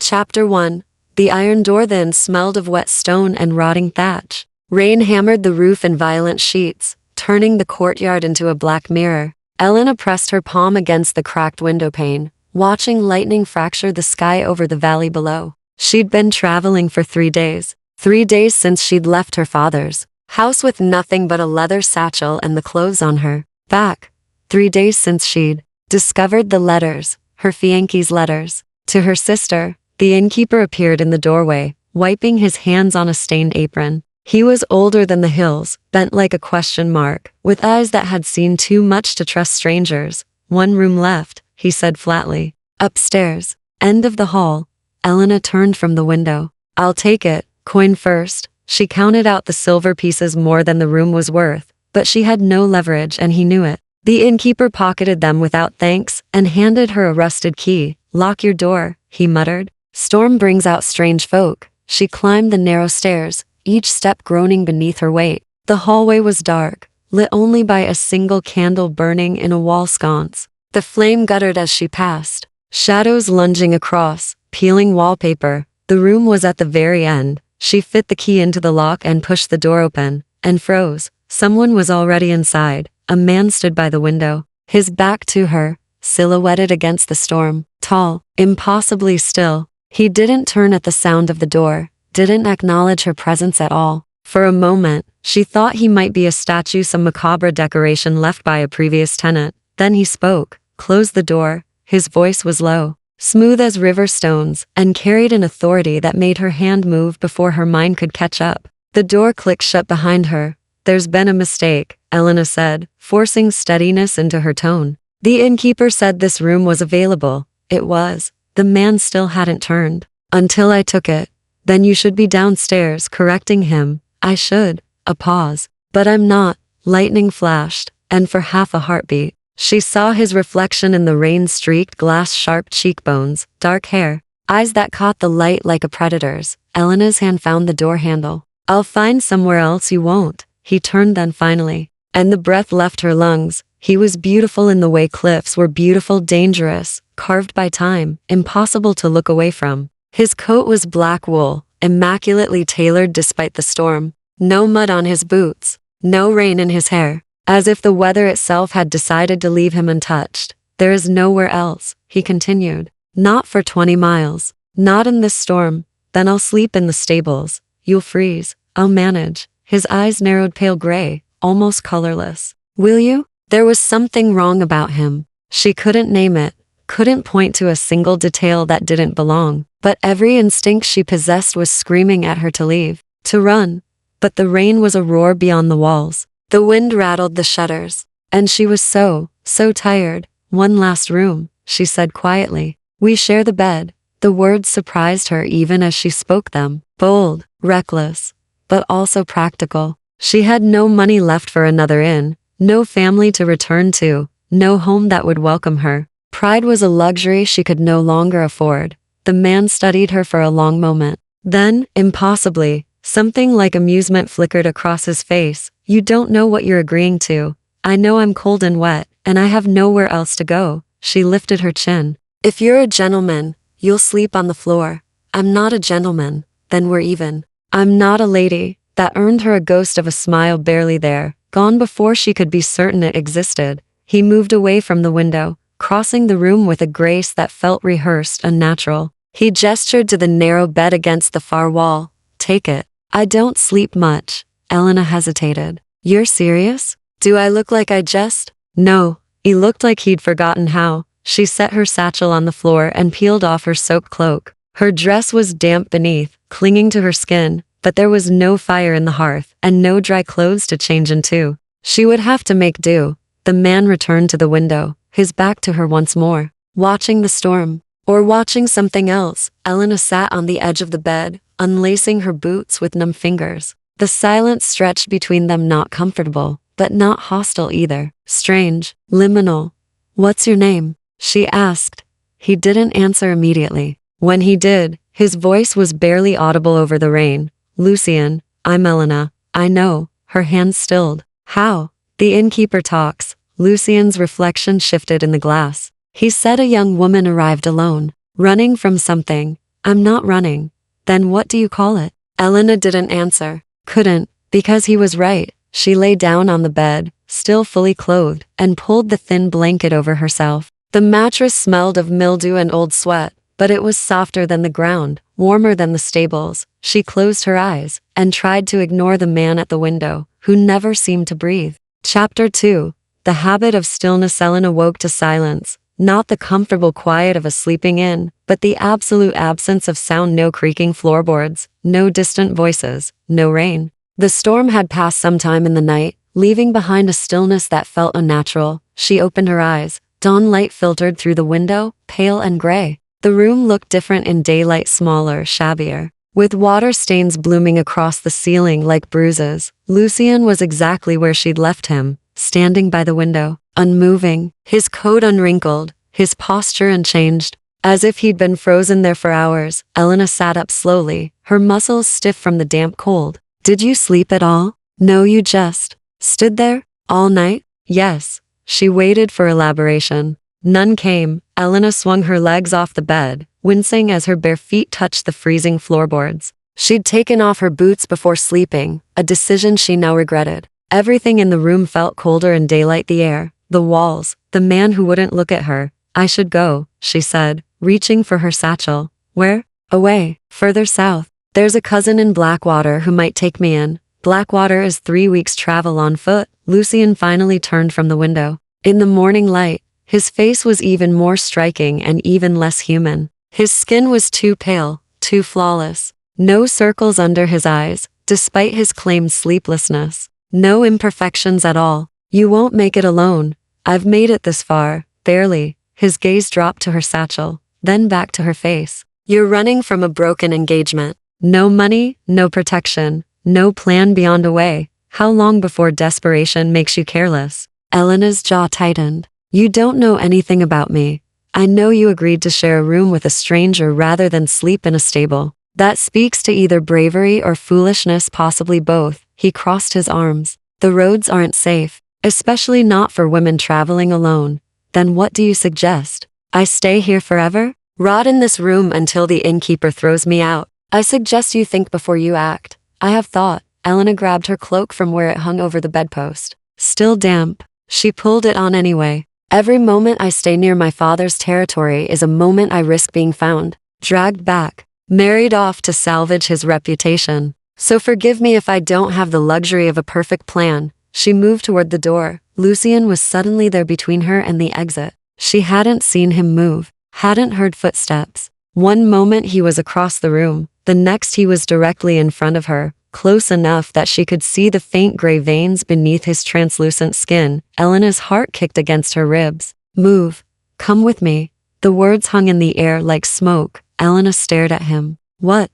Chapter 1. The iron door then smelled of wet stone and rotting thatch. Rain hammered the roof in violent sheets, turning the courtyard into a black mirror. Elena pressed her palm against the cracked window pane, watching lightning fracture the sky over the valley below. She'd been traveling for 3 days. 3 days since she'd left her father's house with nothing but a leather satchel and the clothes on her back. 3 days since she'd discovered the letters, her fiancé's letters, to her sister. The innkeeper appeared in the doorway, wiping his hands on a stained apron. He was older than the hills, bent like a question mark, with eyes that had seen too much to trust strangers. "One room left," he said flatly. "Upstairs. End of the hall." Elena turned from the window. "I'll take it, coin first." She counted out the silver pieces more than the room was worth, but she had no leverage and he knew it. The innkeeper pocketed them without thanks and handed her a rusted key. "Lock your door," he muttered. "Storm brings out strange folk." She climbed the narrow stairs, each step groaning beneath her weight. The hallway was dark, lit only by a single candle burning in a wall sconce. The flame guttered as she passed, shadows lunging across, peeling wallpaper. The room was at the very end. She fit the key into the lock and pushed the door open, and froze. Someone was already inside. A man stood by the window, his back to her, silhouetted against the storm, tall, impossibly still. He didn't turn at the sound of the door, didn't acknowledge her presence at all. For a moment, she thought he might be a statue, some macabre decoration left by a previous tenant. Then he spoke, closed the door. His voice was low, smooth as river stones, and carried an authority that made her hand move before her mind could catch up. The door clicked shut behind her. "There's been a mistake," Elena said, forcing steadiness into her tone. "The innkeeper said this room was available." It was. The man still hadn't turned. "Until I took it." "Then you should be downstairs," correcting him. "I should." A pause. "But I'm not." Lightning flashed, and for half a heartbeat, she saw his reflection in the rain-streaked glass, sharp cheekbones, dark hair, eyes that caught the light like a predator's. Elena's hand found the door handle. "I'll find somewhere else you won't." He turned then finally, and the breath left her lungs. He was beautiful in the way cliffs were beautiful, dangerous, carved by time, impossible to look away from. His coat was black wool, immaculately tailored despite the storm. No mud on his boots, no rain in his hair, as if the weather itself had decided to leave him untouched. "There is nowhere else," he continued. "Not for 20 miles. Not in this storm. Then I'll sleep in the stables. You'll freeze. I'll manage." His eyes narrowed, pale gray, almost colorless. "Will you?" There was something wrong about him. She couldn't name it, couldn't point to a single detail that didn't belong, but every instinct she possessed was screaming at her to leave, to run. But the rain was a roar beyond the walls. The wind rattled the shutters, and she was so tired. "One last room," she said quietly. "We share the bed." The words surprised her even as she spoke them. Bold, reckless, but also practical. She had no money left for another inn, no family to return to, no home that would welcome her. Pride was a luxury she could no longer afford. The man studied her for a long moment. Then, impossibly, something like amusement flickered across his face. "You don't know what you're agreeing to. I know I'm cold and wet, and I have nowhere else to go." She lifted her chin. "If you're a gentleman, you'll sleep on the floor." "I'm not a gentleman." "Then we're even." "I'm not a lady." That earned her a ghost of a smile, barely there, gone before she could be certain it existed. He moved away from the window, crossing the room with a grace that felt rehearsed, unnatural. He gestured to the narrow bed against the far wall. "Take it." "I don't sleep much." Elena hesitated. "You're serious? Do I look like I just—" No. He looked like he'd forgotten how. She set her satchel on the floor and peeled off her soaked cloak. Her dress was damp beneath, clinging to her skin, but there was no fire in the hearth and no dry clothes to change into. She would have to make do. The man returned to the window, his back to her once more. Watching the storm, or watching something else, Elena sat on the edge of the bed, unlacing her boots with numb fingers. The silence stretched between them, not comfortable, but not hostile either. Strange, liminal. "What's your name?" she asked. He didn't answer immediately. When he did, his voice was barely audible over the rain. "Lucian." "I'm Elena." "I know." Her hands stilled. "How?" "The innkeeper talks." Lucian's reflection shifted in the glass. "He said a young woman arrived alone, running from something. I'm not running. Then what do you call it? Elena didn't answer. Couldn't, because he was right. She lay down on the bed, still fully clothed, and pulled the thin blanket over herself. The mattress smelled of mildew and old sweat, but it was softer than the ground, warmer than the stables. She closed her eyes and tried to ignore the man at the window, who never seemed to breathe. Chapter 2. The habit of stillness. Elena woke to silence, not the comfortable quiet of a sleeping inn, but the absolute absence of sound. No creaking floorboards, no distant voices, no rain. The storm had passed sometime in the night, leaving behind a stillness that felt unnatural. She opened her eyes. Dawn light filtered through the window, pale and gray. The room looked different in daylight, smaller, shabbier, with water stains blooming across the ceiling like bruises. Lucien was exactly where she'd left him, standing by the window, unmoving, his coat unwrinkled, his posture unchanged, as if he'd been frozen there for hours. Elena sat up slowly, her muscles stiff from the damp cold. Did you sleep at all? No, you just stood there all night? Yes. She waited for elaboration. None came. Elena swung her legs off the bed, wincing as her bare feet touched the freezing floorboards. She'd taken off her boots before sleeping, a decision she now regretted. Everything in the room felt colder in daylight, the air, the walls, the man who wouldn't look at her. I should go, she said, reaching for her satchel. Where? Away, further south. There's a cousin in Blackwater who might take me in. Blackwater is 3 weeks' travel on foot. Lucien finally turned from the window. In the morning light, his face was even more striking and even less human. His skin was too pale, too flawless. No circles under his eyes, despite his claimed sleeplessness. No imperfections at all. You won't make it alone. I've made it this far, barely. His gaze dropped to her satchel, then back to her face. You're running from a broken engagement. No money, no protection, no plan beyond a way. How long before desperation makes you careless? Elena's jaw tightened. You don't know anything about me. I know you agreed to share a room with a stranger rather than sleep in a stable. That speaks to either bravery or foolishness, possibly both. He crossed his arms. The roads aren't safe, especially not for women traveling alone. Then what do you suggest? I stay here forever? Rot in this room until the innkeeper throws me out. I suggest you think before you act. I have thought. Elena grabbed her cloak from where it hung over the bedpost. Still damp. She pulled it on anyway. Every moment I stay near my father's territory is a moment I risk being found, dragged back, married off to salvage his reputation. So forgive me if I don't have the luxury of a perfect plan. She moved toward the door. Lucien was suddenly there between her and the exit. She hadn't seen him move, hadn't heard footsteps. One moment he was across the room, the next he was directly in front of her, close enough that she could see the faint gray veins beneath his translucent skin. Elena's heart kicked against her ribs. Move. Come with me. The words hung in the air like smoke. Elena stared at him. What?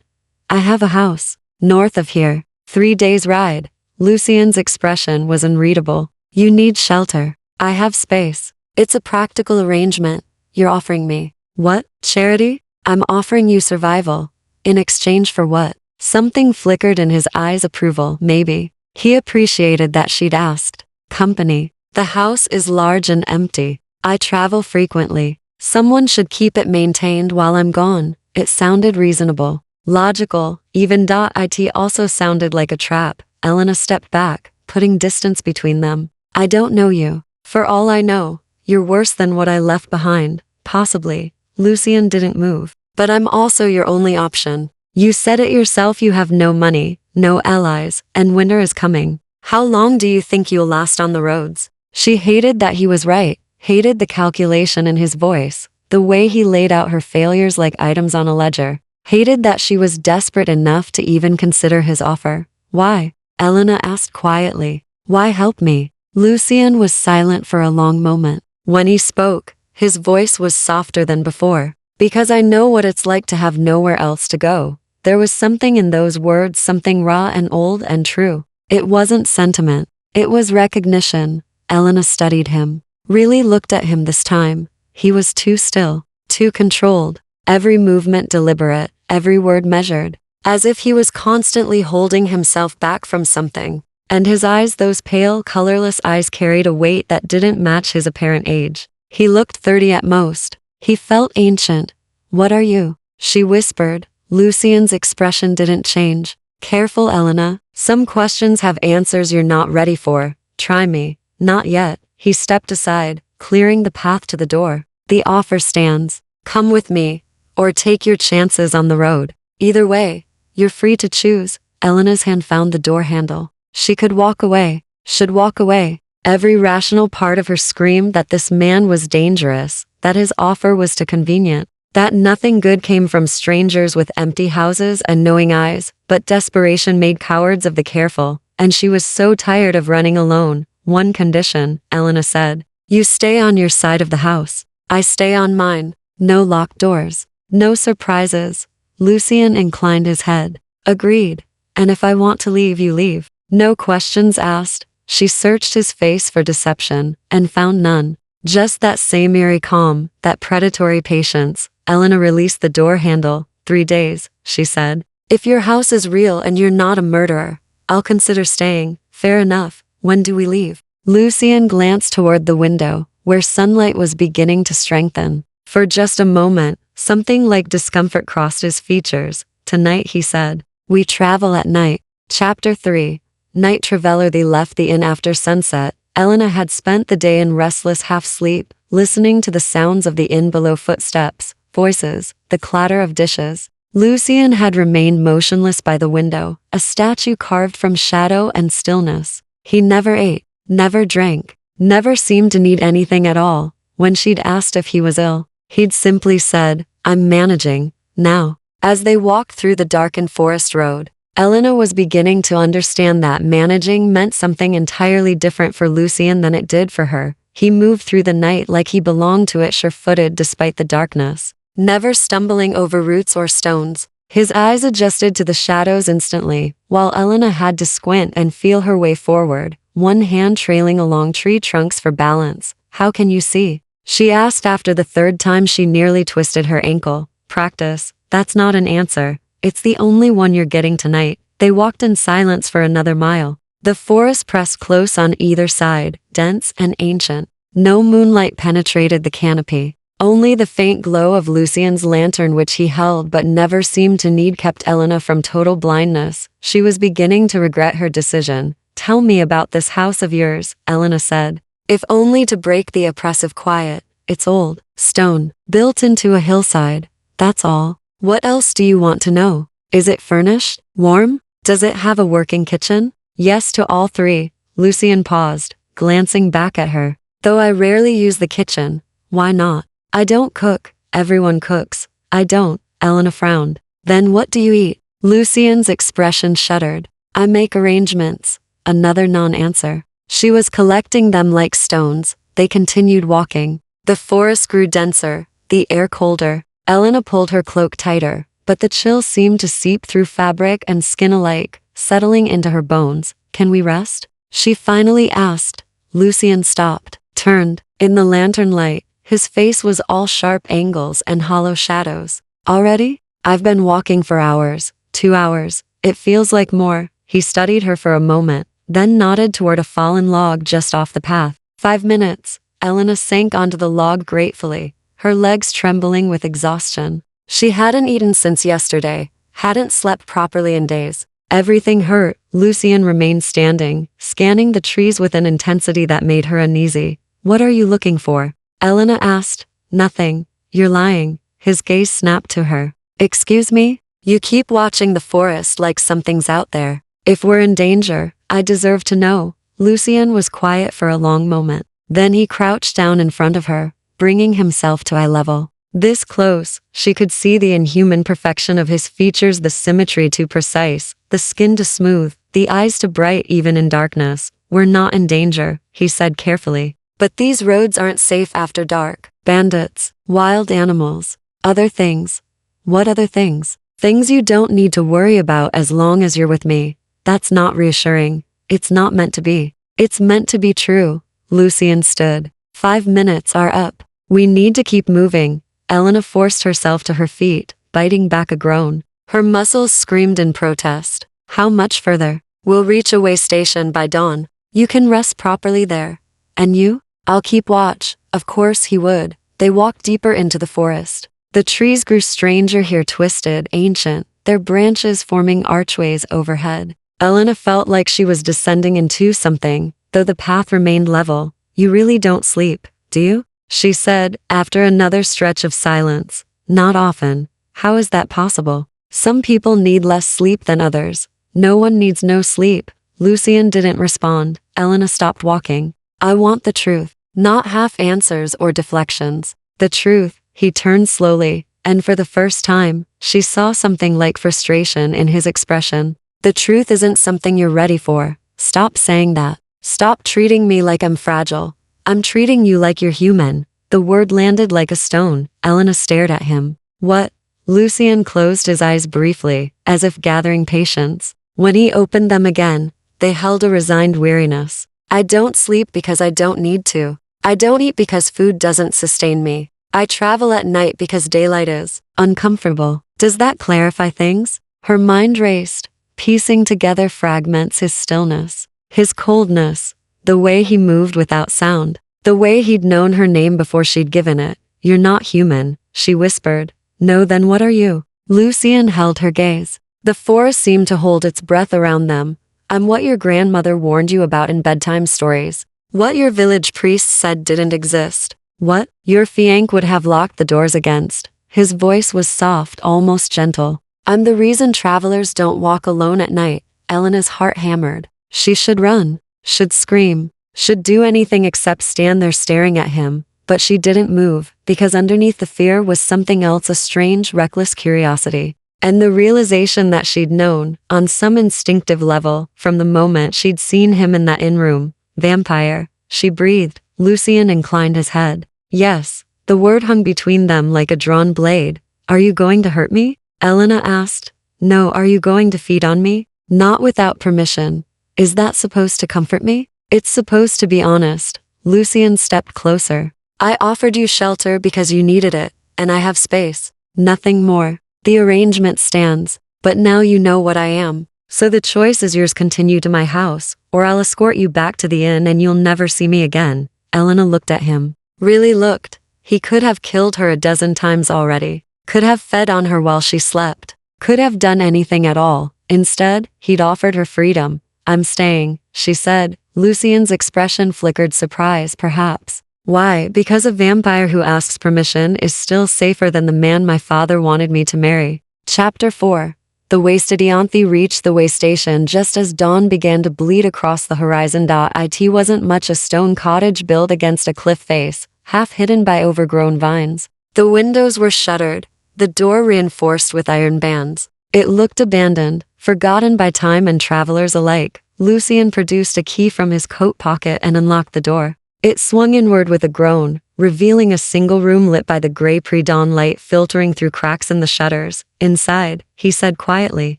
I have a house. North of here. 3 days' ride. Lucien's expression was unreadable. You need shelter. I have space. It's a practical arrangement. You're offering me. What? Charity? I'm offering you survival. In exchange for what? Something flickered in his eyes. Approval, maybe. He appreciated that she'd asked. Company. The house is large and empty. I travel frequently. Someone should keep it maintained while I'm gone. It sounded reasonable. Logical, even. It also sounded like a trap. Elena stepped back, putting distance between them. I don't know you. For all I know, you're worse than what I left behind. Possibly. Lucien didn't move. But I'm also your only option. You said it yourself, you have no money, no allies, and winter is coming. How long do you think you'll last on the roads? She hated that he was right, hated the calculation in his voice, the way he laid out her failures like items on a ledger, hated that she was desperate enough to even consider his offer. Why? Elena asked quietly. Why help me? Lucien was silent for a long moment. When he spoke, his voice was softer than before. Because I know what it's like to have nowhere else to go. There was something in those words, something raw and old and true. It wasn't sentiment. It was recognition. Elena studied him. Really looked at him this time. He was too still, too controlled. Every movement deliberate, every word measured. As if he was constantly holding himself back from something. And his eyes, those pale, colorless eyes, carried a weight that didn't match his apparent age. He looked 30 at most. He felt ancient. What are you? she whispered. Lucian's expression didn't change. Careful, Elena. Some questions have answers you're not ready for. Try me. Not yet. He stepped aside, clearing the path to the door. The offer stands. Come with me, or take your chances on the road. Either way, you're free to choose. Elena's hand found the door handle. She could walk away, should walk away. Every rational part of her screamed that this man was dangerous, that his offer was too convenient, that nothing good came from strangers with empty houses and knowing eyes, but desperation made cowards of the careful, and she was so tired of running alone. One condition, Elena said. You stay on your side of the house. I stay on mine. No locked doors. No surprises. Lucian inclined his head. Agreed. And if I want to leave, you leave. No questions asked. She searched his face for deception, and found none. Just that same eerie calm, that predatory patience. Elena released the door handle. 3 days, she said. If your house is real and you're not a murderer, I'll consider staying. Fair enough. When do we leave? Lucian glanced toward the window, where sunlight was beginning to strengthen. For just a moment, something like discomfort crossed his features. Tonight, he said. We travel at night. Chapter 3. Night traveler. They left the inn after sunset. Elena had spent the day in restless half-sleep, listening to the sounds of the inn below, footsteps, voices, the clatter of dishes. Lucian had remained motionless by the window, a statue carved from shadow and stillness. He never ate, never drank, never seemed to need anything at all. When she'd asked if he was ill, he'd simply said, I'm managing, now. As they walked through the darkened forest road, Elena was beginning to understand that managing meant something entirely different for Lucian than it did for her. He moved through the night like he belonged to it, sure-footed despite the darkness, never stumbling over roots or stones. His eyes adjusted to the shadows instantly, while Elena had to squint and feel her way forward, one hand trailing along tree trunks for balance. How can you see? She asked after the third time she nearly twisted her ankle. Practice. That's not an answer. It's the only one you're getting tonight. They walked in silence for another mile. The forest pressed close on either side, dense and ancient. No moonlight penetrated the canopy. Only the faint glow of Lucian's lantern, which he held but never seemed to need, kept Elena from total blindness. She was beginning to regret her decision. Tell me about this house of yours, Elena said. If only to break the oppressive quiet. It's old, stone, built into a hillside. That's all. What else do you want to know? Is it furnished? Warm? Does it have a working kitchen? Yes to all three. Lucian paused, glancing back at her. Though I rarely use the kitchen. Why not? I don't cook. Everyone cooks. I don't. Elena frowned. Then what do you eat? Lucian's expression shuddered. I make arrangements. Another non-answer. She was collecting them like stones. They continued walking. The forest grew denser, the air colder. Elena pulled her cloak tighter, but the chill seemed to seep through fabric and skin alike, settling into her bones. Can we rest? She finally asked. Lucian stopped, turned. In the lantern light, his face was all sharp angles and hollow shadows. Already? I've been walking for hours. 2 hours. It feels like more. He studied her for a moment, then nodded toward a fallen log just off the path. 5 minutes. Elena sank onto the log gratefully, her legs trembling with exhaustion. She hadn't eaten since yesterday, hadn't slept properly in days. Everything hurt. Lucian remained standing, scanning the trees with an intensity that made her uneasy. What are you looking for? Elena asked. Nothing. You're lying. His gaze snapped to her. Excuse me? You keep watching the forest like something's out there. If we're in danger, I deserve to know. Lucian was quiet for a long moment. Then he crouched down in front of her, bringing himself to eye level. This close, she could see the inhuman perfection of his features, the symmetry too precise, the skin too smooth, the eyes too bright even in darkness. We're not in danger, he said carefully. But these roads aren't safe after dark. Bandits, wild animals, other things. What other things? Things you don't need to worry about as long as you're with me. That's not reassuring. It's not meant to be. It's meant to be true. Lucian stood. 5 minutes are up. We need to keep moving. Elena forced herself to her feet, biting back a groan. Her muscles screamed in protest. How much further? We'll reach a way station by dawn. You can rest properly there. And you? I'll keep watch. Of course he would. They walked deeper into the forest. The trees grew stranger here, twisted, ancient, their branches forming archways overhead. Elena felt like she was descending into something, though the path remained level. You really don't sleep, do you? She said, after another stretch of silence. Not often. How is that possible? Some people need less sleep than others. No one needs no sleep. Lucian didn't respond. Elena stopped walking. I want the truth, not half answers or deflections. The truth. He turned slowly, and for the first time, she saw something like frustration in his expression. The truth isn't something you're ready for. Stop saying that. Stop treating me like I'm fragile. I'm treating you like you're human. The word landed like a stone. Elena stared at him. What? Lucian closed his eyes briefly, as if gathering patience. When he opened them again, they held a resigned weariness. I don't sleep because I don't need to. I don't eat because food doesn't sustain me. I travel at night because daylight is uncomfortable. Does that clarify things? Her mind raced, piecing together fragments: his stillness, his coldness, the way he moved without sound, the way he'd known her name before she'd given it. You're not human, she whispered. No, then what are you? Lucian held her gaze. The forest seemed to hold its breath around them. I'm what your grandmother warned you about in bedtime stories. What your village priest said didn't exist. What your fiancé would have locked the doors against. His voice was soft, almost gentle. I'm the reason travelers don't walk alone at night. Elena's heart hammered. She should run, should scream, should do anything except stand there staring at him. But she didn't move, because underneath the fear was something else, a strange, reckless curiosity. And the realization that she'd known, on some instinctive level, from the moment she'd seen him in that inn room. Vampire. She breathed. Lucian inclined his head. Yes. The word hung between them like a drawn blade. Are you going to hurt me? Elena asked. No. Are you going to feed on me? Not without permission. Is that supposed to comfort me? It's supposed to be honest. Lucian stepped closer. I offered you shelter because you needed it, and I have space. Nothing more. The arrangement stands, but now you know what I am. So the choice is yours: continue to my house, or I'll escort you back to the inn and you'll never see me again. Elena looked at him. Really looked. He could have killed her a dozen times already. Could have fed on her while she slept. Could have done anything at all. Instead, he'd offered her freedom. I'm staying, she said. Lucian's expression flickered surprise, perhaps. Why? Because a vampire who asks permission is still safer than the man my father wanted me to marry. Chapter 4. The wasted Ianthe reached the way station just as dawn began to bleed across the horizon. It wasn't much, a stone cottage built against a cliff face, half hidden by overgrown vines. The windows were shuttered, the door reinforced with iron bands. It looked abandoned, forgotten by time and travelers alike. Lucian produced a key from his coat pocket and unlocked the door. It swung inward with a groan, revealing a single room lit by the gray pre-dawn light filtering through cracks in the shutters. Inside, he said quietly.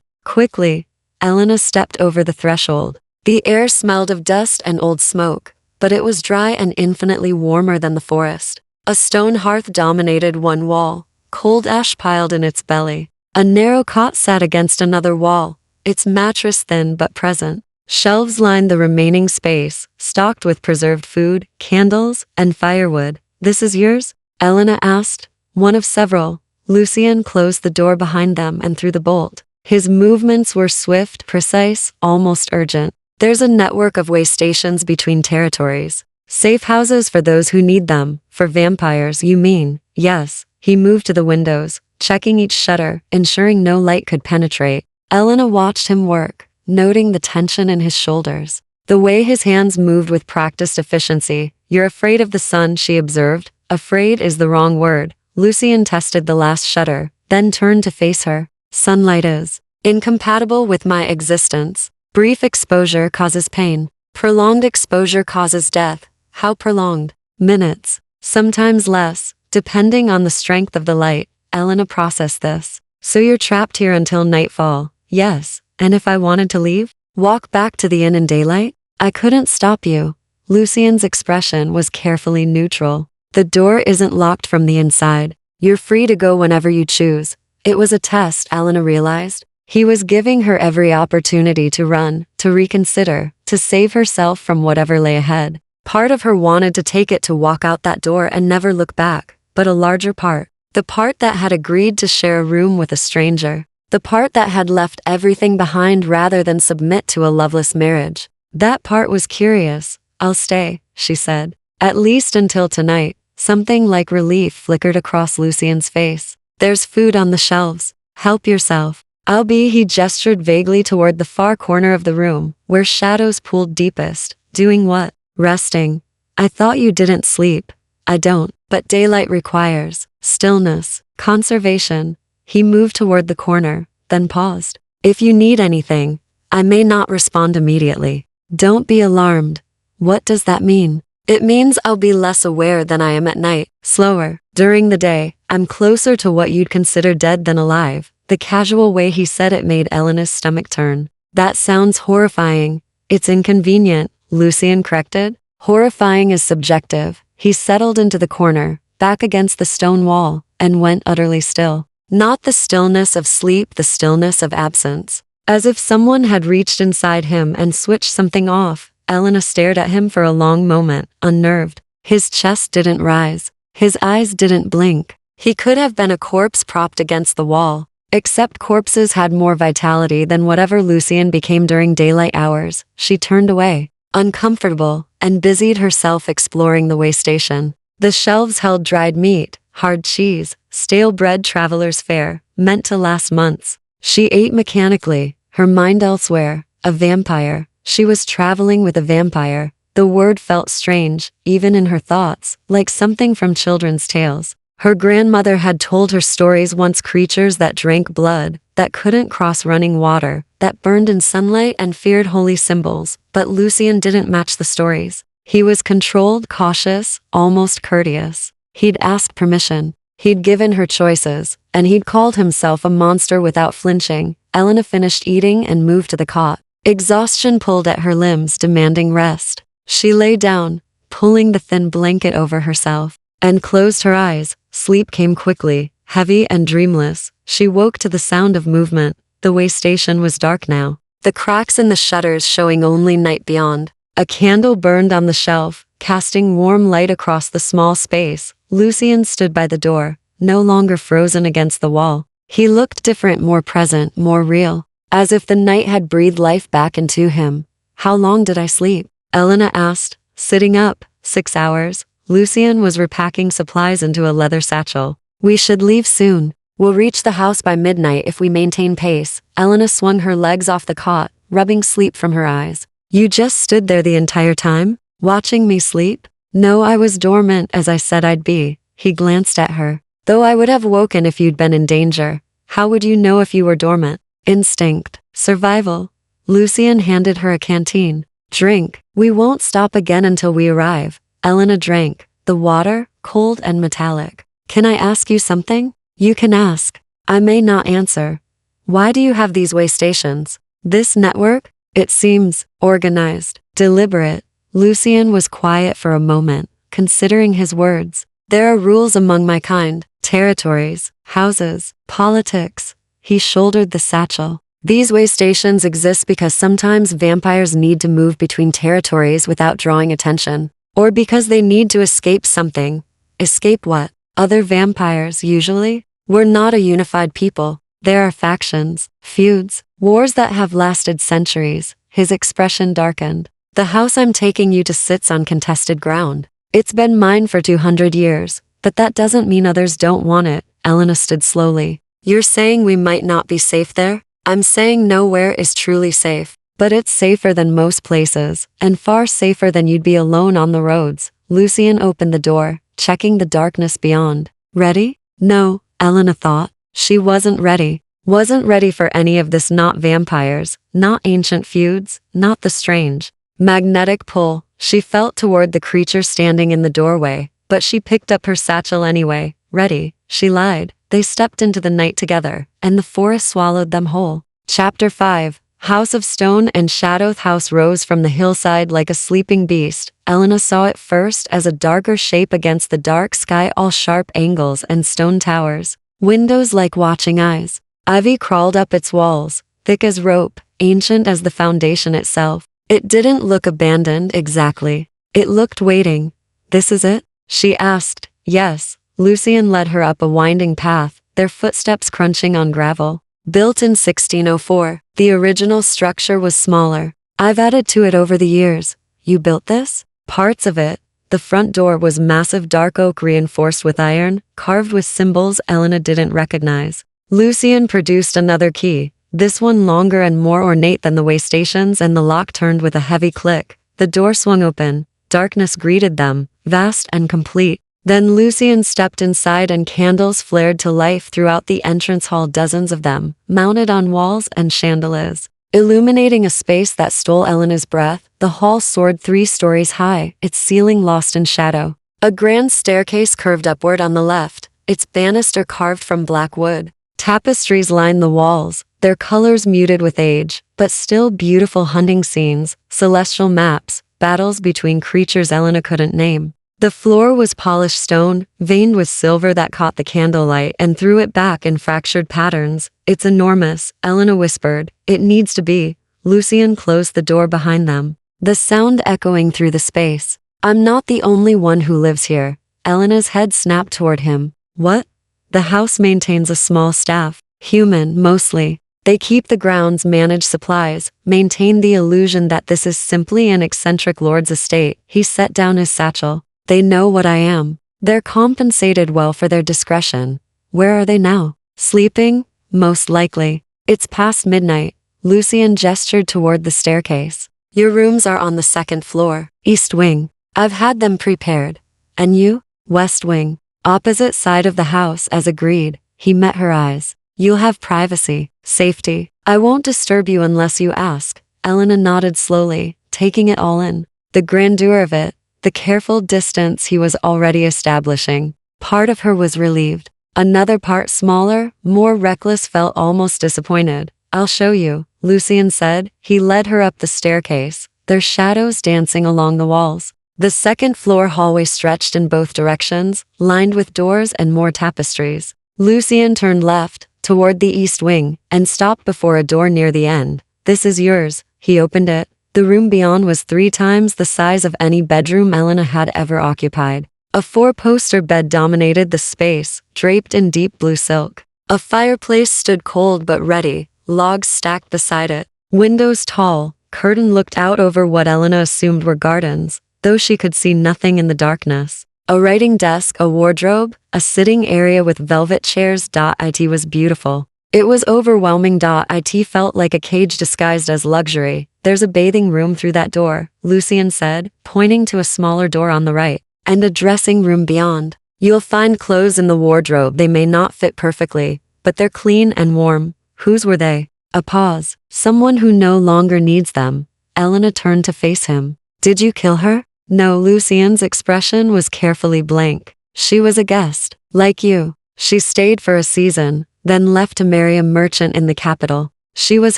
Quickly, Elena stepped over the threshold. The air smelled of dust and old smoke, but it was dry and infinitely warmer than the forest. A stone hearth dominated one wall, cold ash piled in its belly. A narrow cot sat against another wall, its mattress thin but present. Shelves lined the remaining space, stocked with preserved food, candles, and firewood. This is yours? Elena asked. One of several. Lucian closed the door behind them and threw the bolt. His movements were swift, precise, almost urgent. There's a network of way stations between territories. Safe houses for those who need them. For vampires, you mean? Yes. He moved to the windows, checking each shutter, ensuring no light could penetrate. Elena watched him work, noting the tension in his shoulders, the way his hands moved with practiced efficiency. You're afraid of the sun, she observed. Afraid is the wrong word. Lucian tested the last shutter, then turned to face her. Sunlight is incompatible with my existence. Brief exposure causes pain. Prolonged exposure causes death. How prolonged? Minutes. Sometimes less, depending on the strength of the light. Elena processed this. So you're trapped here until nightfall? Yes. And if I wanted to leave? Walk back to the inn in daylight? I couldn't stop you. Lucian's expression was carefully neutral. The door isn't locked from the inside. You're free to go whenever you choose. It was a test, Elena realized. He was giving her every opportunity to run, to reconsider, to save herself from whatever lay ahead. Part of her wanted to take it, to walk out that door and never look back, but a larger part The part that had agreed to share a room with a stranger. The part that had left everything behind rather than submit to a loveless marriage. That part was curious. "I'll stay," she said. "At least until tonight." Something like relief flickered across Lucian's face. "There's food on the shelves. Help yourself." He gestured vaguely toward the far corner of the room, where shadows pooled deepest. "Doing what?" "Resting. I thought you didn't sleep." "I don't, but daylight requires stillness, conservation." He moved toward the corner, then paused. "If you need anything, I may not respond immediately. Don't be alarmed." "What does that mean?" "It means I'll be less aware than I am at night, slower. During the day, I'm closer to what you'd consider dead than alive." The casual way he said it made Elena's stomach turn. "That sounds horrifying." "It's inconvenient," Lucian corrected. "Horrifying is subjective." He settled into the corner, back against the stone wall, and went utterly still. Not the stillness of sleep, the stillness of absence. As if someone had reached inside him and switched something off, Elena stared at him for a long moment, unnerved. His chest didn't rise. His eyes didn't blink. He could have been a corpse propped against the wall. Except corpses had more vitality than whatever Lucian became during daylight hours. She turned away, uncomfortable, and busied herself exploring the way station. The shelves held dried meat, hard cheese, stale bread, traveler's fare, meant to last months. She ate mechanically, her mind elsewhere. A vampire. She was traveling with a vampire. The word felt strange, even in her thoughts, like something from children's tales. Her grandmother had told her stories once, creatures that drank blood, that couldn't cross running water, that burned in sunlight and feared holy symbols. But Lucian didn't match the stories. He was controlled, cautious, almost courteous. He'd asked permission. He'd given her choices, and he'd called himself a monster without flinching. Elena finished eating and moved to the cot. Exhaustion pulled at her limbs, demanding rest. She lay down, pulling the thin blanket over herself, and closed her eyes. Sleep came quickly, heavy and dreamless. She woke to the sound of movement. The way station was dark now, the cracks in the shutters showing only night beyond. A candle burned on the shelf, casting warm light across the small space. Lucian stood by the door, no longer frozen against the wall. He looked different, more present, more real, as if the night had breathed life back into him. "How long did I sleep?" Elena asked, sitting up. 6 hours. Lucian was repacking supplies into a leather satchel. "We should leave soon. We'll reach the house by midnight if we maintain pace." Elena swung her legs off the cot, rubbing sleep from her eyes. "You just stood there the entire time, watching me sleep?" "No, I was dormant as I said I'd be." He glanced at her. "Though I would have woken if you'd been in danger." "How would you know if you were dormant?" "Instinct. Survival." Lucian handed her a canteen. "Drink. We won't stop again until we arrive." Elena drank, the water, cold and metallic. "Can I ask you something?" "You can ask." "I may not answer." "Why do you have these way stations? This network? It seems organized, deliberate." Lucian was quiet for a moment, considering his words. "There are rules among my kind, territories, houses, politics." He shouldered the satchel. "These way stations exist because sometimes vampires need to move between territories without drawing attention. Or because they need to escape something." "Escape what?" "Other vampires, usually. We're not a unified people. There are factions, feuds, wars that have lasted centuries." His expression darkened. "The house I'm taking you to sits on contested ground. It's been mine for 200 years, but that doesn't mean others don't want it." Elena stood slowly. "You're saying we might not be safe there?" "I'm saying nowhere is truly safe. But it's safer than most places, and far safer than you'd be alone on the roads." Lucian opened the door, checking the darkness beyond. "Ready?" No, Elena thought. She wasn't ready. Wasn't ready for any of this. Not vampires, not ancient feuds, not the strange magnetic pull. She felt toward the creature standing in the doorway, but she picked up her satchel anyway. "Ready," she lied. They stepped into the night together, and the forest swallowed them whole. Chapter 5. House of Stone and Shadow. The house rose from the hillside like a sleeping beast. Elena saw it first as a darker shape against the dark sky, all sharp angles and stone towers. Windows like watching eyes. Ivy crawled up its walls, thick as rope, ancient as the foundation itself. It didn't look abandoned exactly. It looked waiting. "This is it?" she asked. "Yes." Lucian led her up a winding path, their footsteps crunching on gravel. Built in 1604, the original structure was smaller. I've added to it over the years. You built this? Parts of it. The front door was massive dark oak reinforced with iron, carved with symbols Elena didn't recognize. Lucian produced another key, this one longer and more ornate than the way stations, and the lock turned with a heavy click. The door swung open. Darkness greeted them, vast and complete. Then Lucian stepped inside and candles flared to life throughout the entrance hall, dozens of them, mounted on walls and chandeliers. Illuminating a space that stole Elena's breath, the hall soared 3 stories high, its ceiling lost in shadow. A grand staircase curved upward on the left, its banister carved from black wood. Tapestries lined the walls, their colors muted with age, but still beautiful hunting scenes, celestial maps, battles between creatures Elena couldn't name. The floor was polished stone, veined with silver that caught the candlelight and threw it back in fractured patterns. It's enormous, Elena whispered. It needs to be. Lucian closed the door behind them, the sound echoing through the space. I'm not the only one who lives here. Elena's head snapped toward him. What? The house maintains a small staff, human mostly. They keep the grounds, manage supplies, maintain the illusion that this is simply an eccentric lord's estate. He set down his satchel. They know what I am. They're compensated well for their discretion. Where are they now? Sleeping? Most likely. It's past midnight. Lucian gestured toward the staircase. Your rooms are on the 2nd floor, east wing. I've had them prepared. And you? West wing. Opposite side of the house, as agreed. He met her eyes. You'll have privacy, safety. I won't disturb you unless you ask. Elena nodded slowly, taking it all in. The grandeur of it. The careful distance he was already establishing. Part of her was relieved. Another part, smaller, more reckless, felt almost disappointed. I'll show you, Lucian said. He led her up the staircase, their shadows dancing along the walls. The 2nd floor hallway stretched in both directions, lined with doors and more tapestries. Lucian turned left, toward the east wing, and stopped before a door near the end. This is yours. He opened it. The room beyond was 3 times the size of any bedroom Elena had ever occupied. A 4-poster bed dominated the space, draped in deep blue silk. A fireplace stood cold but ready, logs stacked beside it. Windows tall, curtain looked out over what Elena assumed were gardens, though she could see nothing in the darkness. A writing desk, a wardrobe, a sitting area with velvet chairs. It was beautiful. It was overwhelming. It felt like a cage disguised as luxury. There's a bathing room through that door, Lucian said, pointing to a smaller door on the right, and a dressing room beyond. You'll find clothes in the wardrobe. They may not fit perfectly, but they're clean and warm. Whose were they? A pause. Someone who no longer needs them. Elena turned to face him. Did you kill her? No, Lucian's expression was carefully blank. She was a guest, like you. She stayed for a season, then left to marry a merchant in the capital. She was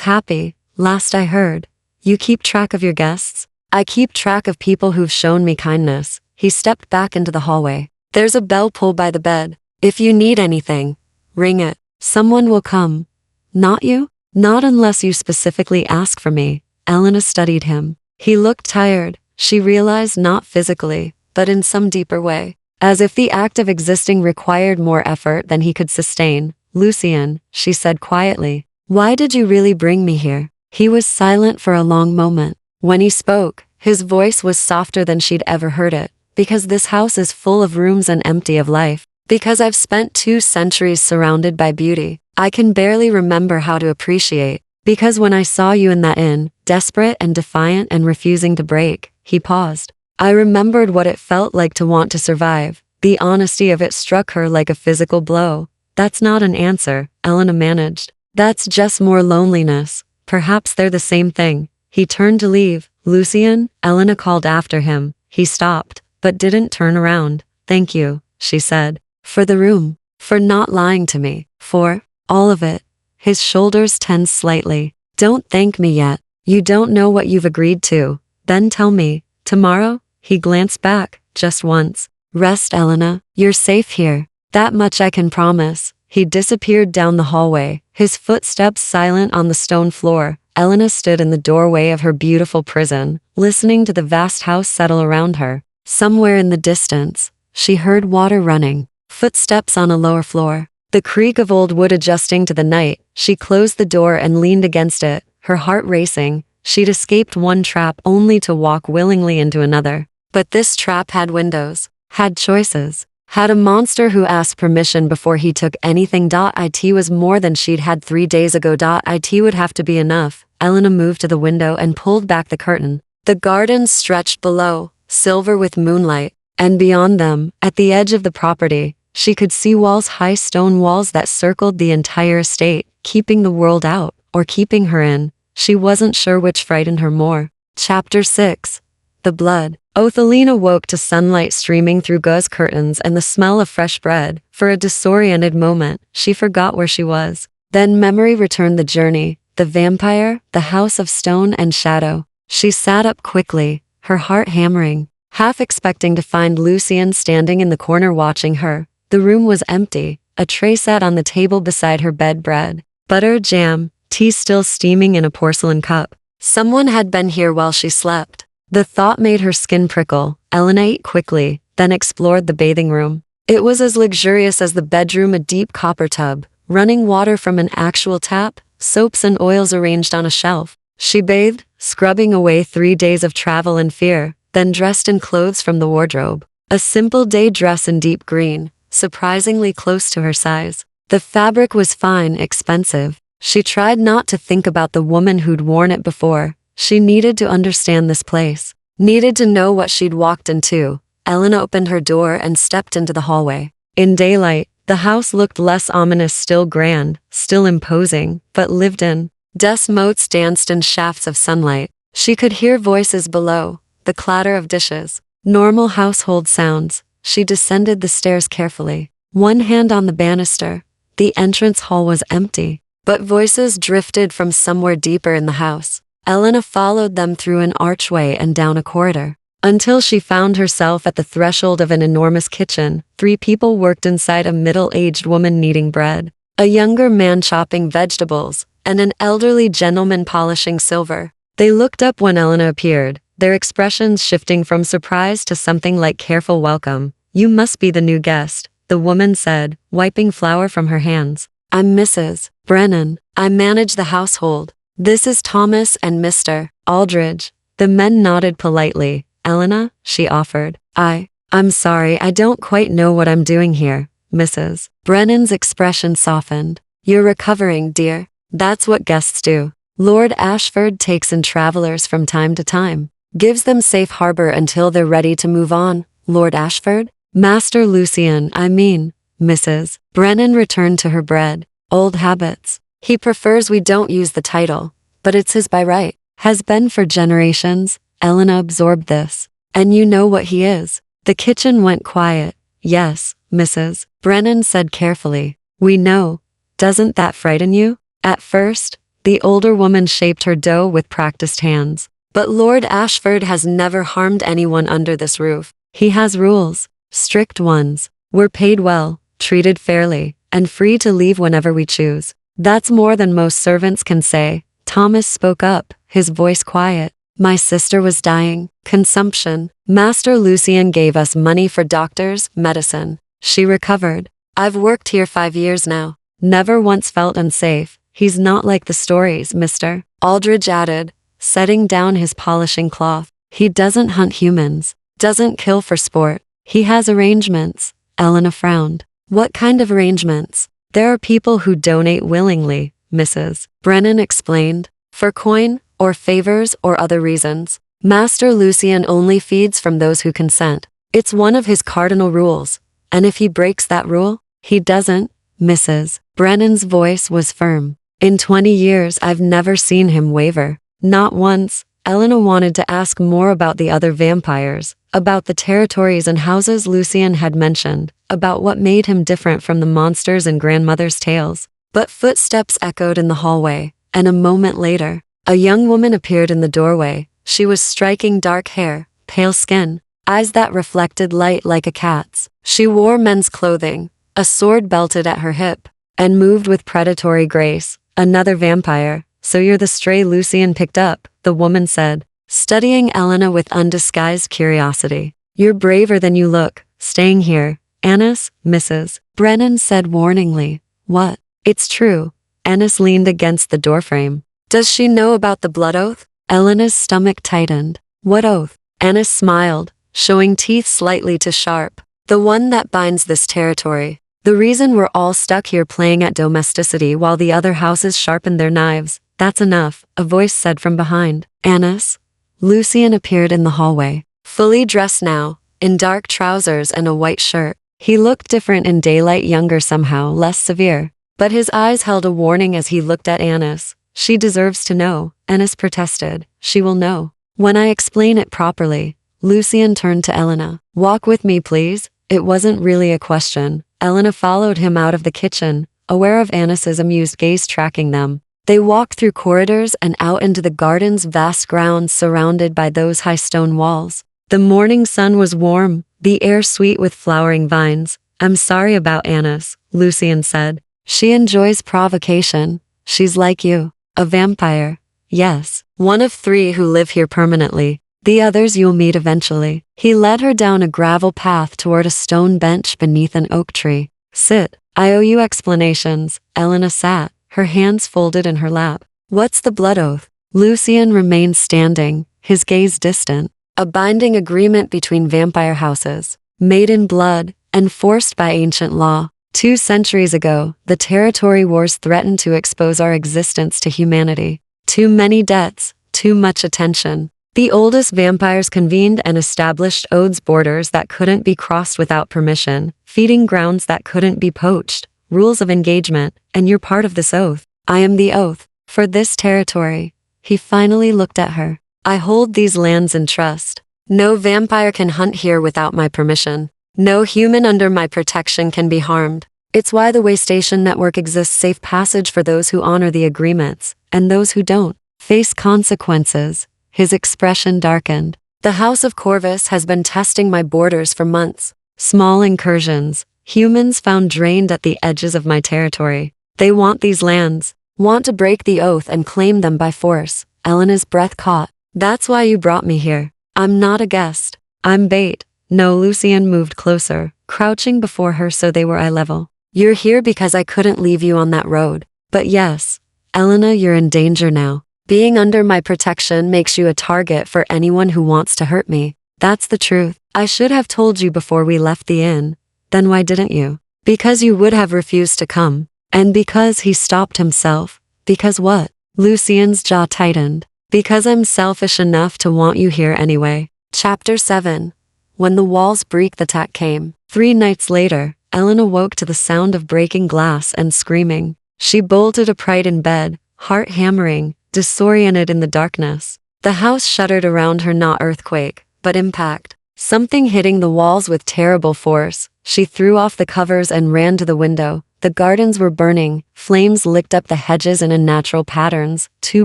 happy, last I heard. You keep track of your guests? I keep track of people who've shown me kindness. He stepped back into the hallway. There's a bell pull by the bed. If you need anything, ring it. Someone will come. Not you? Not unless you specifically ask for me. Elena studied him. He looked tired. She realized, not physically, but in some deeper way. As if the act of existing required more effort than he could sustain. Lucian, she said quietly, why did you really bring me here? He was silent for a long moment. When he spoke, his voice was softer than she'd ever heard it. Because this house is full of rooms and empty of life. Because I've spent 2 centuries surrounded by beauty. I can barely remember how to appreciate. Because when I saw you in that inn, desperate and defiant and refusing to break, he paused. I remembered what it felt like to want to survive. The honesty of it struck her like a physical blow. That's not an answer, Elena managed. That's just more loneliness. Perhaps they're the same thing. He turned to leave. Lucian, Elena called after him. He stopped, but didn't turn around. Thank you, she said. For the room. For not lying to me. For all of it. His shoulders tensed slightly. Don't thank me yet. You don't know what you've agreed to. Then tell me. Tomorrow? He glanced back, just once. Rest, Elena. You're safe here. That much I can promise. He disappeared down the hallway, his footsteps silent on the stone floor. Elena stood in the doorway of her beautiful prison, listening to the vast house settle around her. Somewhere in the distance, she heard water running. Footsteps on a lower floor. The creak of old wood adjusting to the night. She closed the door and leaned against it, her heart racing. She'd escaped one trap only to walk willingly into another. But this trap had windows, had choices, had a monster who asked permission before he took anything. It was more than she'd had 3 days ago. It would have to be enough. Elena moved to the window and pulled back the curtain. The gardens stretched below, silver with moonlight, and beyond them, at the edge of the property, she could see walls, high stone walls that circled the entire estate, keeping the world out, or keeping her in. She wasn't sure which frightened her more. Chapter 6. The Blood. Othelina woke to sunlight streaming through gauze curtains and the smell of fresh bread. For a disoriented moment, she forgot where she was. Then memory returned. The journey, the vampire, the house of stone and shadow. She sat up quickly, her heart hammering, half expecting to find Lucien standing in the corner watching her. The room was empty. A tray sat on the table beside her bed, bread, butter, jam, tea still steaming in a porcelain cup. Someone had been here while she slept. The thought made her skin prickle. Elena ate quickly, then explored the bathing room. It was as luxurious as the bedroom, a deep copper tub, running water from an actual tap, soaps and oils arranged on a shelf. She bathed, scrubbing away 3 days of travel and fear, then dressed in clothes from the wardrobe. A simple day dress in deep green, surprisingly close to her size. The fabric was fine, expensive. She tried not to think about the woman who'd worn it before. She needed to understand this place, needed to know what she'd walked into. Elena opened her door and stepped into the hallway. In daylight, the house looked less ominous, still grand, still imposing, but lived in. Dust motes danced in shafts of sunlight. She could hear voices below, the clatter of dishes, normal household sounds. She descended the stairs carefully, one hand on the banister. The entrance hall was empty, but voices drifted from somewhere deeper in the house. Elena followed them through an archway and down a corridor, until she found herself at the threshold of an enormous kitchen. 3 people worked inside, a middle-aged woman kneading bread, a younger man chopping vegetables, and an elderly gentleman polishing silver. They looked up when Elena appeared, their expressions shifting from surprise to something like careful welcome. "You must be the new guest," the woman said, wiping flour from her hands. "I'm Mrs. Brennan. I manage the household. This is Thomas and Mr. Aldridge." The men nodded politely. "Elena," she offered. I'm sorry, I don't quite know what I'm doing here." Mrs. Brennan's expression softened. "You're recovering, dear. That's what guests do. Lord Ashford takes in travelers from time to time, gives them safe harbor until they're ready to move on." "Lord Ashford?" "Master Lucien, I mean." Mrs. Brennan returned to her bread. "Old habits. He prefers we don't use the title, but it's his by right. Has been for generations." Elena absorbed this. "And you know what he is?" The kitchen went quiet. "Yes, Mrs. Brennan said carefully. "We know. Doesn't that frighten you?" At first, the older woman shaped her dough with practiced hands. "But Lord Ashford has never harmed anyone under this roof. He has rules, strict ones. We're paid well, treated fairly, and free to leave whenever we choose. That's more than most servants can say." Thomas spoke up, his voice quiet. "My sister was dying. Consumption. Master Lucien gave us money for doctors, medicine. She recovered. I've worked here 5 years now. Never once felt unsafe. He's not like the stories, Mr. Aldridge added, setting down his polishing cloth. He doesn't hunt humans, doesn't kill for sport. He has arrangements." Elena frowned. "What kind of arrangements?" "There are people who donate willingly," Mrs. Brennan explained, "for coin, or favors, or other reasons. Master Lucien only feeds from those who consent. It's one of his cardinal rules. And if he breaks that rule, he doesn't." Mrs. Brennan's voice was firm. "In 20 years I've never seen him waver. Not once." Elena wanted to ask more about the other vampires, about the territories and houses Lucien had mentioned, about what made him different from the monsters in grandmother's tales. But footsteps echoed in the hallway, and a moment later, a young woman appeared in the doorway. She was striking dark hair, pale skin, eyes that reflected light like a cat's. She wore men's clothing, a sword belted at her hip, and moved with predatory grace. "Another vampire. So you're the stray Lucien picked up," the woman said, studying Elena with undisguised curiosity. "You're braver than you look, staying here. Annis, Mrs. Brennan said warningly. What? It's true. Annis leaned against the doorframe. Does she know about the blood oath? Elena's stomach tightened. What oath? Annis smiled, showing teeth slightly too sharp. The one that binds this territory. The reason we're all stuck here playing at domesticity while the other houses sharpen their knives. That's enough, a voice said from behind. Annis? Lucian appeared in the hallway. Fully dressed now, in dark trousers and a white shirt. He looked different in daylight, younger somehow, less severe. But his eyes held a warning as he looked at Annis. She deserves to know, Annis protested. She will know. When I explain it properly. Lucian turned to Elena. Walk with me, please. It wasn't really a question. Elena followed him out of the kitchen, aware of Annis's amused gaze tracking them. They walked through corridors and out into the garden's vast grounds surrounded by those high stone walls. The morning sun was warm, the air sweet with flowering vines. I'm sorry about Annis, Lucian said. She enjoys provocation. She's like you. A vampire. Yes. One of 3 who live here permanently. The others you'll meet eventually. He led her down a gravel path toward a stone bench beneath an oak tree. Sit. I owe you explanations. Elena sat, her hands folded in her lap. What's the blood oath? Lucian remained standing, his gaze distant. A binding agreement between vampire houses, made in blood, enforced by ancient law. 2 centuries ago, the territory wars threatened to expose our existence to humanity. Too many debts, too much attention. The oldest vampires convened and established oaths, borders that couldn't be crossed without permission, feeding grounds that couldn't be poached, rules of engagement, and you're part of this oath. I am the oath. For this territory. He finally looked at her. I hold these lands in trust. No vampire can hunt here without my permission. No human under my protection can be harmed. It's why the Waystation Network exists, safe passage for those who honor the agreements, and those who don't face consequences. His expression darkened. The House of Corvus has been testing my borders for months. Small incursions, humans found drained at the edges of my territory. They want these lands, want to break the oath and claim them by force. Elena's breath caught. That's why you brought me here. I'm not a guest. I'm bait. No, Lucian moved closer, crouching before her so they were eye level. You're here because I couldn't leave you on that road. But yes, Elena, you're in danger now. Being under my protection makes you a target for anyone who wants to hurt me. That's the truth. I should have told you before we left the inn. Then why didn't you? Because you would have refused to come. And because he stopped himself. Because what? Lucian's jaw tightened. Because I'm selfish enough to want you here anyway. Chapter 7. When the walls break, the attack came. 3 nights later, Elena woke to the sound of breaking glass and screaming. She bolted upright in bed, heart hammering, disoriented in the darkness. The house shuddered around her, not earthquake, but impact. Something hitting the walls with terrible force. She threw off the covers and ran to the window. The gardens were burning, flames licked up the hedges in unnatural patterns, too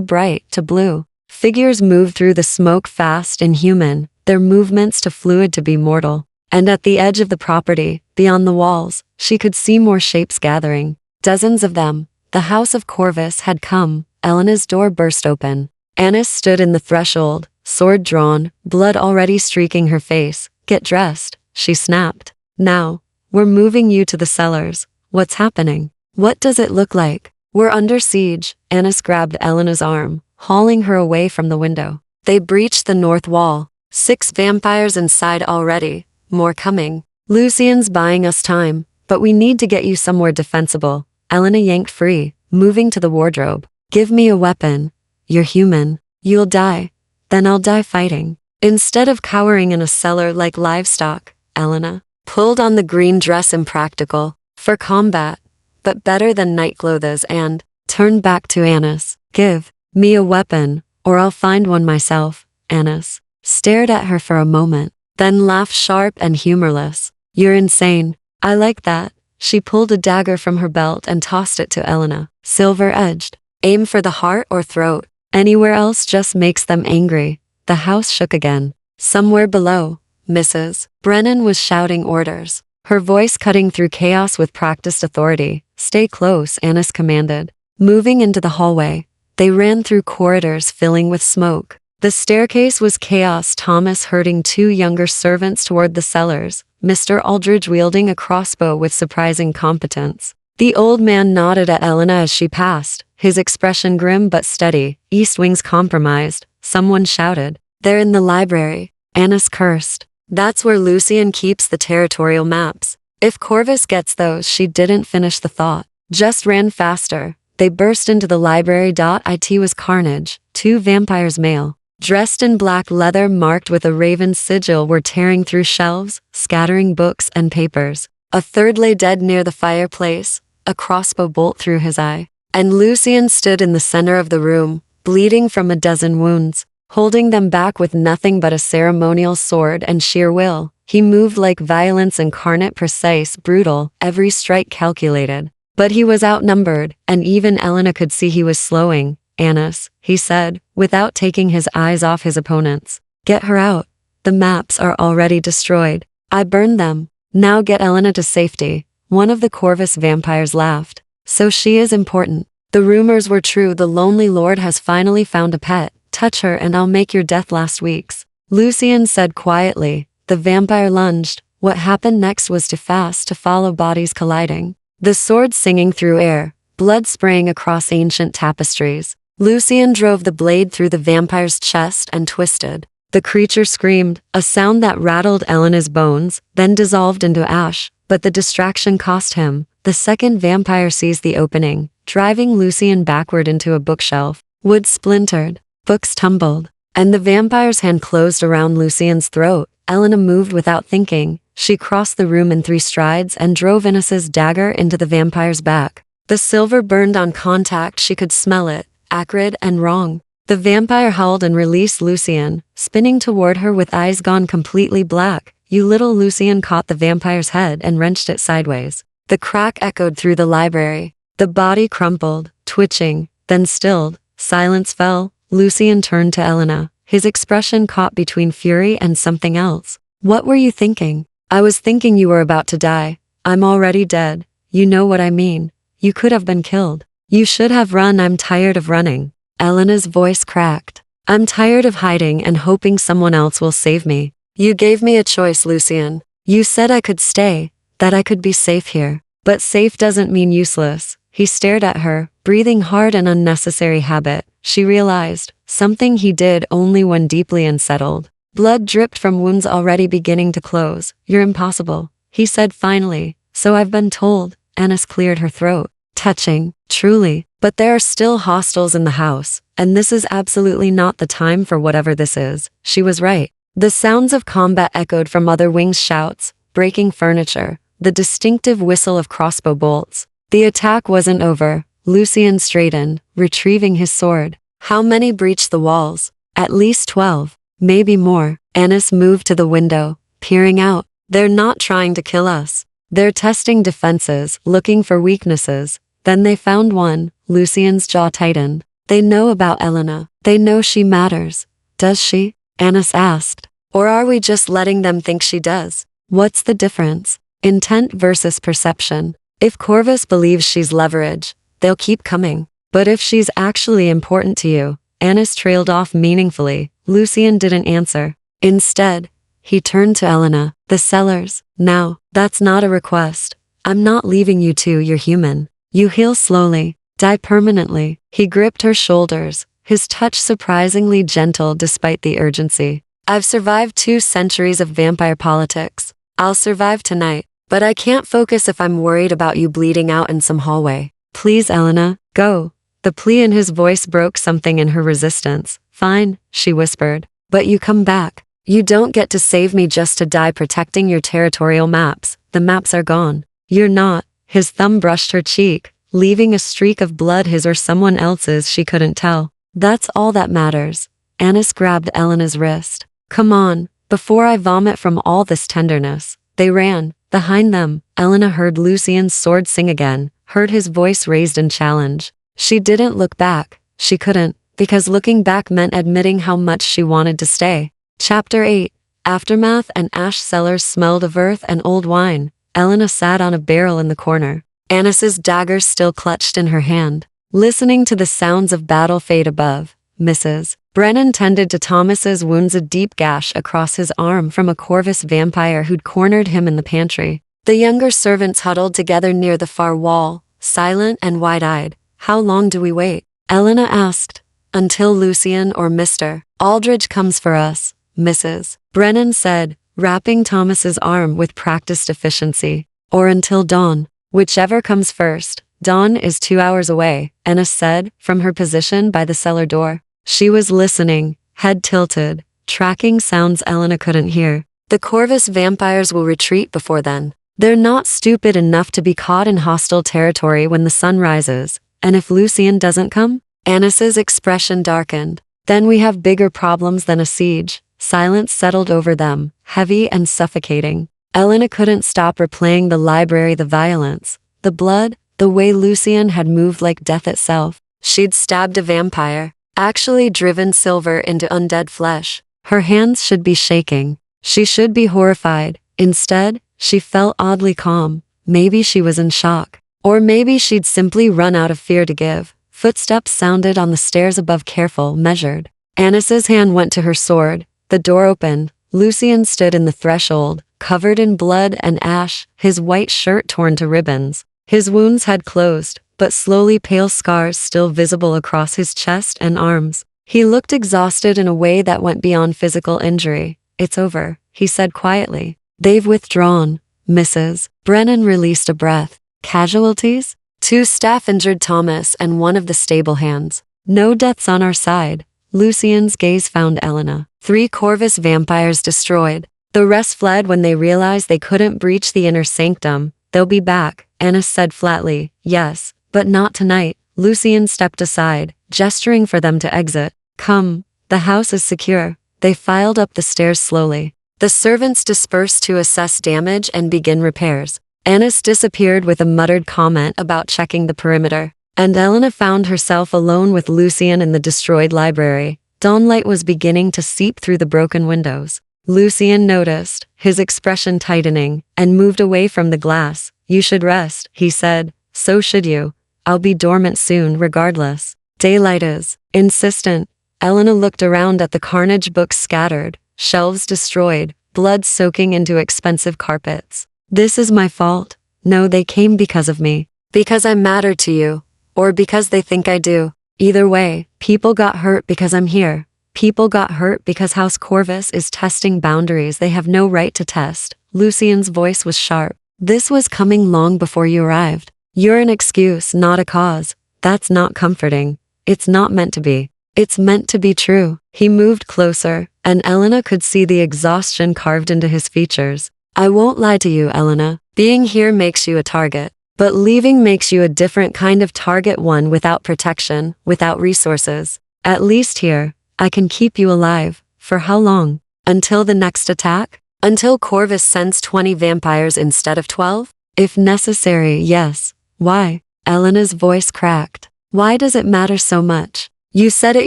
bright, too blue. Figures moved through the smoke, fast and human, their movements too fluid to be mortal. And at the edge of the property, beyond the walls, she could see more shapes gathering. Dozens of them. The House of Corvus had come. Elena's door burst open. Annis stood in the threshold, sword drawn, blood already streaking her face. Get dressed, she snapped. Now, we're moving you to the cellars. What's happening? What does it look like? We're under siege. Annis grabbed Elena's arm, hauling her away from the window. They breached the north wall. 6 vampires inside already. More coming. Lucian's buying us time, but we need to get you somewhere defensible. Elena yanked free, moving to the wardrobe. Give me a weapon. You're human. You'll die. Then I'll die fighting. Instead of cowering in a cellar like livestock, Elena pulled on the green dress, impractical for combat, but better than night clothes, and turned back to Annis. Give me a weapon, or I'll find one myself. Annis stared at her for a moment, then laughed sharp and humorless. You're insane. I like that. She pulled a dagger from her belt and tossed it to Elena. Silver-edged. Aim for the heart or throat. Anywhere else just makes them angry. The house shook again. Somewhere below, Mrs. Brennan was shouting orders, her voice cutting through chaos with practiced authority. Stay close, Annis commanded. Moving into the hallway, they ran through corridors filling with smoke. The staircase was chaos, Thomas herding 2 younger servants toward the cellars, Mr. Aldridge wielding a crossbow with surprising competence. The old man nodded at Elena as she passed, his expression grim but steady. East Wing's compromised, someone shouted. They're in the library. Annis cursed. That's where Lucian keeps the territorial maps. If Corvus gets those, she didn't finish the thought. Just ran faster. They burst into the library. It was carnage. 2 vampires male, dressed in black leather marked with a raven sigil, were tearing through shelves, scattering books and papers. A third lay dead near the fireplace, a crossbow bolt through his eye. And Lucian stood in the center of the room, bleeding from a dozen wounds, holding them back with nothing but a ceremonial sword and sheer will. He moved like violence incarnate, precise, brutal, every strike calculated. But he was outnumbered, and even Elena could see he was slowing. Annis, he said, without taking his eyes off his opponents. Get her out. The maps are already destroyed. I burned them. Now get Elena to safety. One of the Corvus vampires laughed. So she is important. The rumors were true. The Lonely Lord has finally found a pet. Touch her and I'll make your death last week's. Lucian said quietly. The vampire lunged. What happened next was too fast to follow, bodies colliding. The sword singing through air, blood spraying across ancient tapestries. Lucian drove the blade through the vampire's chest and twisted. The creature screamed, a sound that rattled Elena's bones, then dissolved into ash. But the distraction cost him. The second vampire seized the opening, driving Lucian backward into a bookshelf. Wood splintered, books tumbled, and the vampire's hand closed around Lucian's throat. Elena moved without thinking. She crossed the room in 3 strides and drove Annis's dagger into the vampire's back. The silver burned on contact. She could smell it, acrid and wrong. The vampire howled and released Lucian, spinning toward her with eyes gone completely black. You little. Lucian caught the vampire's head and wrenched it sideways. The crack echoed through the library. The body crumpled, twitching, then stilled. Silence fell. Lucian turned to Elena, his expression caught between fury and something else. What were you thinking? I was thinking you were about to die. I'm already dead. You know what I mean. You could have been killed. You should have run. I'm tired of running. Elena's voice cracked. I'm tired of hiding and hoping someone else will save me. You gave me a choice, Lucian. You said I could stay, that I could be safe here. But safe doesn't mean useless. He stared at her, breathing hard, an unnecessary habit. She realized, something he did only when deeply unsettled. Blood dripped from wounds already beginning to close. You're impossible, he said finally. So I've been told. Annis cleared her throat. Touching, truly. But there are still hostiles in the house, and this is absolutely not the time for whatever this is. She was right. The sounds of combat echoed from other wings, shouts, breaking furniture, the distinctive whistle of crossbow bolts. The attack wasn't over. Lucian straightened, retrieving his sword. How many breached the walls? At least 12. Maybe more. Annis moved to the window, peering out. They're not trying to kill us. They're testing defenses, looking for weaknesses. Then they found one. Lucian's jaw tightened. They know about Elena. They know she matters. Does she? Annis asked. Or are we just letting them think she does? What's the difference? Intent versus perception. If Corvus believes she's leverage, they'll keep coming. But if she's actually important to you, Annis trailed off meaningfully. Lucian didn't answer. Instead, he turned to Elena. The cellars. Now, that's not a request. I'm not leaving you two. You're human. You heal slowly, die permanently. He gripped her shoulders, his touch surprisingly gentle despite the urgency. I've survived 2 centuries of vampire politics. I'll survive tonight, but I can't focus if I'm worried about you bleeding out in some hallway. Please, Elena, go. The plea in his voice broke something in her resistance. Fine, she whispered. But you come back. You don't get to save me just to die protecting your territorial maps. The maps are gone. You're not. His thumb brushed her cheek, leaving a streak of blood, his or someone else's, she couldn't tell. That's all that matters. Annis grabbed Elena's wrist. Come on, before I vomit from all this tenderness. They ran. Behind them, Elena heard Lucian's sword sing again, heard his voice raised in challenge. She didn't look back. She couldn't, because looking back meant admitting how much she wanted to stay. Chapter 8. Aftermath. And ash cellars smelled of earth and old wine. Elena sat on a barrel in the corner, Annis's dagger still clutched in her hand, listening to the sounds of battle fade above. Mrs. Brennan tended to Thomas's wounds, a deep gash across his arm from a Corvus vampire who'd cornered him in the pantry. The younger servants huddled together near the far wall, silent and wide-eyed. How long do we wait? Elena asked. Until Lucian or Mr. Aldridge comes for us, Mrs. Brennan said, wrapping Thomas's arm with practiced efficiency. Or until dawn. Whichever comes first. Dawn is 2 hours away, Anna said, from her position by the cellar door. She was listening, head tilted, tracking sounds Elena couldn't hear. The Corvus vampires will retreat before then. They're not stupid enough to be caught in hostile territory when the sun rises. And if Lucian doesn't come? Annis's expression darkened. Then we have bigger problems than a siege. Silence settled over them, heavy and suffocating. Elena couldn't stop replaying the library, the violence, the blood, the way Lucian had moved like death itself. She'd stabbed a vampire, actually driven silver into undead flesh. Her hands should be shaking. She should be horrified. Instead, she felt oddly calm. Maybe she was in shock. Or maybe she'd simply run out of fear to give. Footsteps sounded on the stairs above, careful, measured. Annis's hand went to her sword. The door opened. Lucian stood in the threshold, covered in blood and ash, his white shirt torn to ribbons. His wounds had closed, but slowly pale scars still visible across his chest and arms. He looked exhausted in a way that went beyond physical injury. It's over, he said quietly. They've withdrawn. Mrs. Brennan released a breath. Casualties? 2 staff injured, Thomas and one of the stable hands. No deaths on our side. Lucian's gaze found Elena. 3 Corvus vampires destroyed. The rest fled when they realized they couldn't breach the inner sanctum. They'll be back, Anna said flatly. Yes, but not tonight. Lucian stepped aside, gesturing for them to exit. Come, the house is secure. They filed up the stairs slowly. The servants dispersed to assess damage and begin repairs. Annis disappeared with a muttered comment about checking the perimeter, and Elena found herself alone with Lucian in the destroyed library. Dawnlight was beginning to seep through the broken windows. Lucian noticed, his expression tightening, and moved away from the glass. You should rest, he said. So should you. I'll be dormant soon regardless. Daylight is insistent. Elena looked around at the carnage, books scattered, shelves destroyed, blood soaking into expensive carpets. This is my fault. No, they came because of me. Because I matter to you. Or because they think I do. Either way, people got hurt because I'm here. People got hurt because House Corvus is testing boundaries they have no right to test. Lucian's voice was sharp. This was coming long before you arrived. You're an excuse, not a cause. That's not comforting. It's not meant to be. It's meant to be true. He moved closer, and Elena could see the exhaustion carved into his features. I won't lie to you, Elena. Being here makes you a target. But leaving makes you a different kind of target, one without protection, without resources. At least here, I can keep you alive. For how long? Until the next attack? Until Corvus sends 20 vampires instead of 12? If necessary, yes. Why? Elena's voice cracked. Why does it matter so much? You said it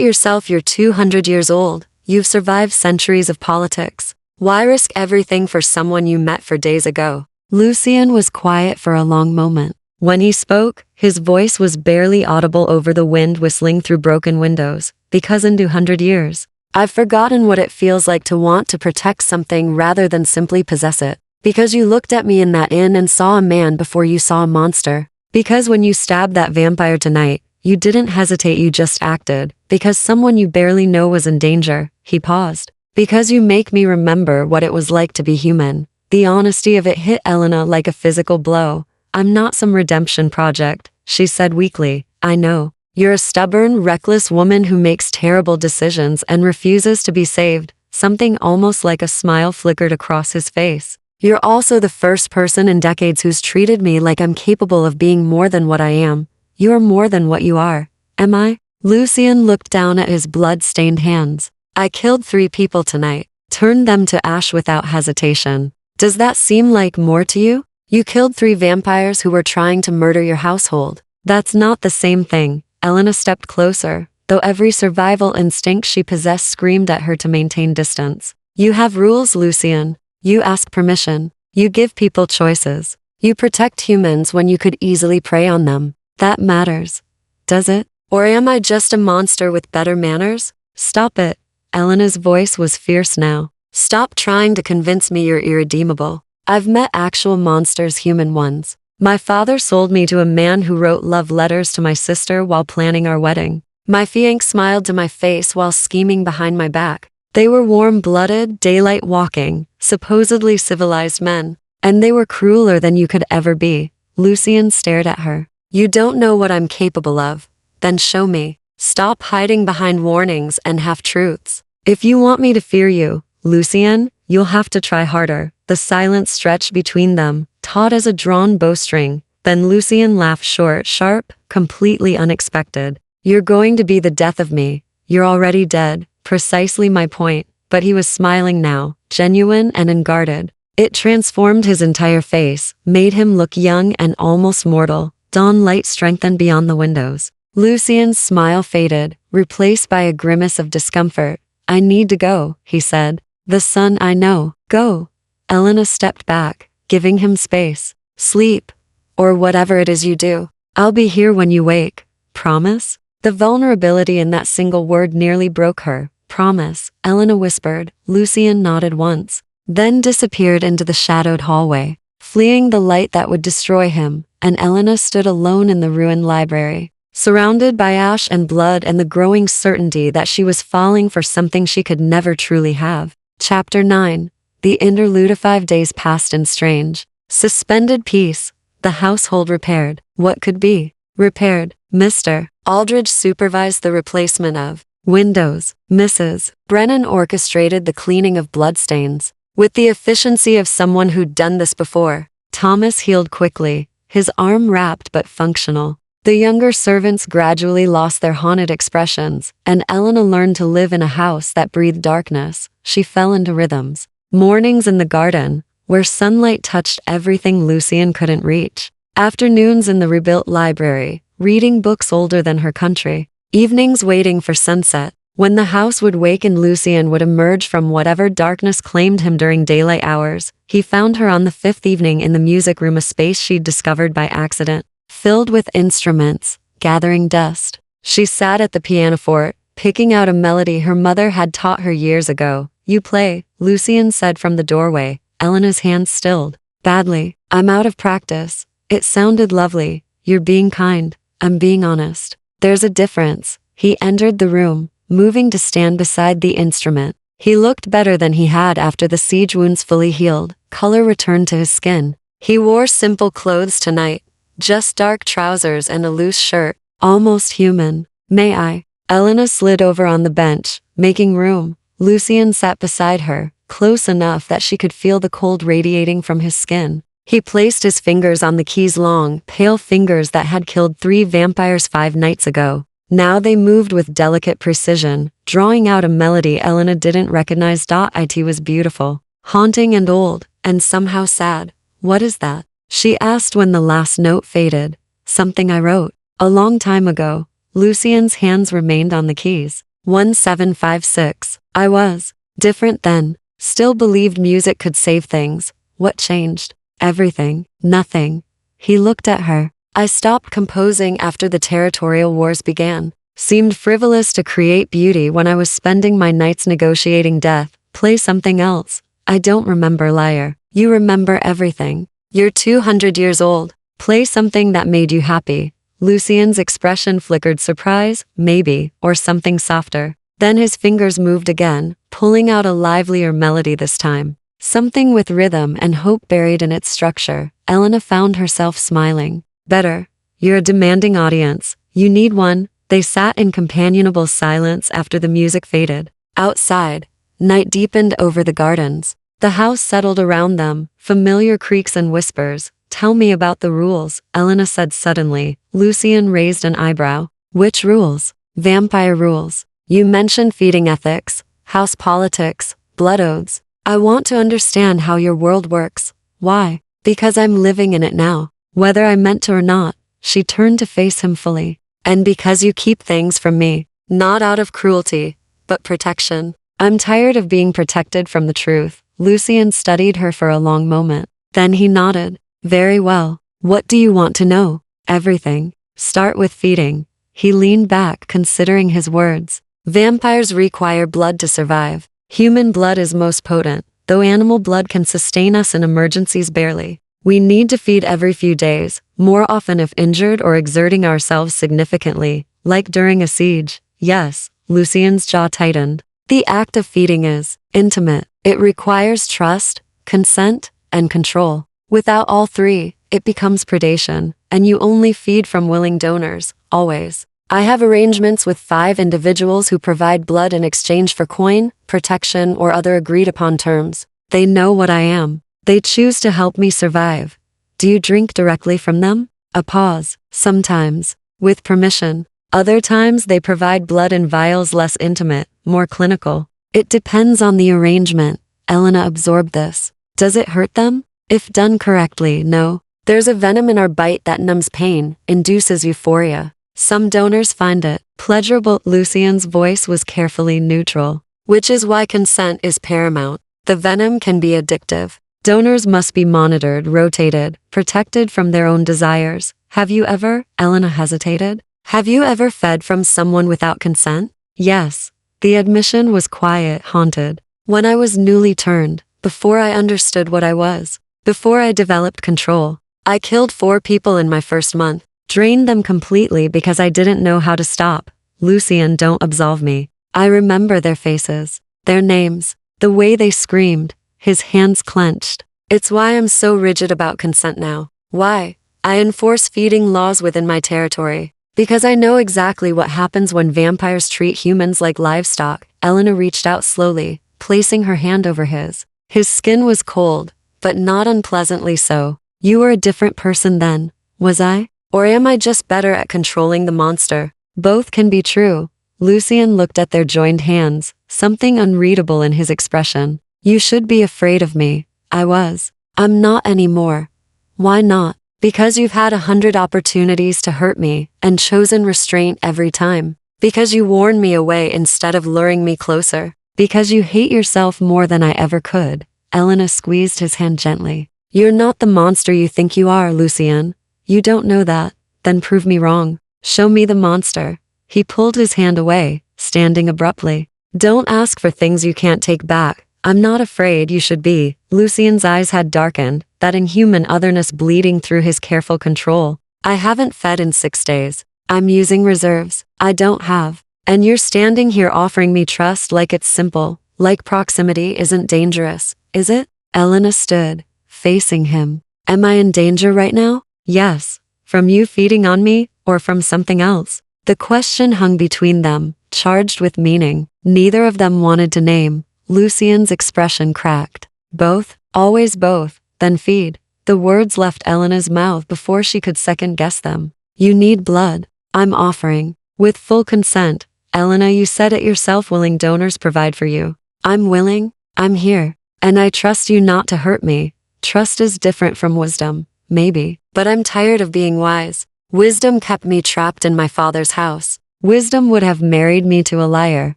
yourself, you're 200 years old. You've survived centuries of politics. Why risk everything for someone you met 4 days ago? Lucian was quiet for a long moment. When he spoke, his voice was barely audible over the wind whistling through broken windows. Because in 200 years, I've forgotten what it feels like to want to protect something rather than simply possess it. Because you looked at me in that inn and saw a man before you saw a monster. Because when you stabbed that vampire tonight, you didn't hesitate, you just acted. Because someone you barely know was in danger. He paused. Because you make me remember what it was like to be human. The honesty of it hit Elena like a physical blow. I'm not some redemption project, she said weakly. I know. You're a stubborn, reckless woman who makes terrible decisions and refuses to be saved. Something almost like a smile flickered across his face. You're also the first person in decades who's treated me like I'm capable of being more than what I am. You're more than what you are. Am I? Lucian looked down at his blood-stained hands. I killed 3 people tonight. Turned them to ash without hesitation. Does that seem like more to you? You killed 3 vampires who were trying to murder your household. That's not the same thing. Elena stepped closer, though every survival instinct she possessed screamed at her to maintain distance. You have rules, Lucian. You ask permission. You give people choices. You protect humans when you could easily prey on them. That matters. Does it? Or am I just a monster with better manners? Stop it. Elena's voice was fierce now. Stop trying to convince me you're irredeemable. I've met actual monsters, human ones. My father sold me to a man who wrote love letters to my sister while planning our wedding. My fiancé smiled to my face while scheming behind my back. They were warm-blooded, daylight-walking, supposedly civilized men. And they were crueler than you could ever be. Lucian stared at her. You don't know what I'm capable of. Then show me. Stop hiding behind warnings and half-truths. If you want me to fear you, Lucian, you'll have to try harder. The silence stretched between them, taut as a drawn bowstring. Then Lucian laughed short, sharp, completely unexpected. You're going to be the death of me. You're already dead. Precisely my point. But he was smiling now, genuine and unguarded. It transformed his entire face, made him look young and almost mortal. Dawn light strengthened beyond the windows. Lucian's smile faded, replaced by a grimace of discomfort. I need to go, he said. The sun, I know. Go. Elena stepped back, giving him space. Sleep. Or whatever it is you do. I'll be here when you wake. Promise? The vulnerability in that single word nearly broke her. Promise, Elena whispered. Lucian nodded once, then disappeared into the shadowed hallway, fleeing the light that would destroy him, and Elena stood alone in the ruined library, surrounded by ash and blood and the growing certainty that she was falling for something she could never truly have. Chapter 9. The interlude. 5 days passed in strange, suspended peace. The household repaired. What could be repaired? Mr. Aldridge supervised the replacement of windows. Mrs. Brennan orchestrated the cleaning of bloodstains. With the efficiency of someone who'd done this before, Thomas healed quickly, his arm wrapped but functional. The younger servants gradually lost their haunted expressions, and Elena learned to live in a house that breathed darkness. She fell into rhythms. Mornings in the garden, where sunlight touched everything Lucian couldn't reach. Afternoons in the rebuilt library, reading books older than her country. Evenings waiting for sunset, when the house would wake and Lucian would emerge from whatever darkness claimed him during daylight hours. He found her on the 5th evening in the music room, a space she'd discovered by accident, filled with instruments, gathering dust. She sat at the pianoforte, picking out a melody her mother had taught her years ago. You play, Lucian said from the doorway. Elena's hands stilled. Badly. I'm out of practice. It sounded lovely. You're being kind. I'm being honest. There's a difference. He entered the room, moving to stand beside the instrument. He looked better than he had after the siege wounds fully healed. Color returned to his skin. He wore simple clothes tonight, just dark trousers and a loose shirt, almost human. May I? Elena slid over on the bench, making room. Lucian sat beside her, close enough that she could feel the cold radiating from his skin. He placed his fingers on the keys, long, pale fingers that had killed 3 vampires 5 nights ago. Now they moved with delicate precision, drawing out a melody Elena didn't recognize. It was beautiful, haunting and old, and somehow sad. What is that? She asked when the last note faded. Something I wrote a long time ago. Lucian's hands remained on the keys. 1756. I was different then. Still believed music could save things. What changed? Everything. Nothing. He looked at her. I stopped composing after the territorial wars began. Seemed frivolous to create beauty when I was spending my nights negotiating death. Play something else. I don't remember, liar. You remember everything. You're 200 years old. Play something that made you happy. Lucian's expression flickered surprise, maybe, or something softer. Then his fingers moved again, pulling out a livelier melody this time. Something with rhythm and hope buried in its structure. Elena found herself smiling. Better. You're a demanding audience. You need one. They sat in companionable silence after the music faded. Outside, night deepened over the gardens. The house settled around them, familiar creaks and whispers. Tell me about the rules, Elena said suddenly. Lucian raised an eyebrow. Which rules? Vampire rules. You mentioned feeding ethics, house politics, blood oaths. I want to understand how your world works. Why? Because I'm living in it now. Whether I meant to or not. She turned to face him fully. And because you keep things from me. Not out of cruelty, but protection. I'm tired of being protected from the truth. Lucian studied her for a long moment. Then he nodded. Very well. What do you want to know? Everything. Start with feeding. He leaned back, considering his words. Vampires require blood to survive. Human blood is most potent, though animal blood can sustain us in emergencies barely. We need to feed every few days, more often if injured or exerting ourselves significantly, like during a siege. Yes, Lucien's jaw tightened. The act of feeding is intimate. It requires trust, consent, and control. Without all three, it becomes predation, and you only feed from willing donors, always. I have arrangements with 5 individuals who provide blood in exchange for coin, protection, or other agreed-upon terms. They know what I am. They choose to help me survive. Do you drink directly from them? A pause. Sometimes. With permission. Other times they provide blood in vials less intimate, more clinical. It depends on the arrangement. Elena absorbed this. Does it hurt them? If done correctly, no. There's a venom in our bite that numbs pain, induces euphoria. Some donors find it pleasurable. Lucien's voice was carefully neutral. Which is why consent is paramount. The venom can be addictive. Donors must be monitored, rotated, protected from their own desires. Have you ever? Elena hesitated. Have you ever fed from someone without consent? Yes. The admission was quiet, haunted. When I was newly turned, before I understood what I was, before I developed control, I killed 4 people in my first month, drained them completely because I didn't know how to stop. Lucien, don't absolve me. I remember their faces, their names, the way they screamed. His hands clenched. It's why I'm so rigid about consent now. Why? I enforce feeding laws within my territory. Because I know exactly what happens when vampires treat humans like livestock. Elena reached out slowly, placing her hand over his. His skin was cold, but not unpleasantly so. You were a different person then, was I? Or am I just better at controlling the monster? Both can be true. Lucien looked at their joined hands, something unreadable in his expression. You should be afraid of me. I was. I'm not anymore. Why not? Because you've had 100 opportunities to hurt me, and chosen restraint every time. Because you warned me away instead of luring me closer. Because you hate yourself more than I ever could. Elena squeezed his hand gently. You're not the monster you think you are, Lucien. You don't know that. Then prove me wrong. Show me the monster. He pulled his hand away, standing abruptly. Don't ask for things you can't take back. I'm not afraid, you should be. Lucien's eyes had darkened, that inhuman otherness bleeding through his careful control. I haven't fed in 6 days. I'm using reserves. I don't have. And you're standing here offering me trust like it's simple, like proximity isn't dangerous, is it? Elena stood, facing him. Am I in danger right now? Yes. From you feeding on me, or from something else? The question hung between them, charged with meaning. Neither of them wanted to name. Lucien's expression cracked. Both? Always both. Then feed. The words left Elena's mouth before she could second-guess them. You need blood. I'm offering. With full consent. Elena, you said it yourself, willing donors provide for you. I'm willing. I'm here. And I trust you not to hurt me. Trust is different from wisdom. Maybe. But I'm tired of being wise. Wisdom kept me trapped in my father's house. Wisdom would have married me to a liar.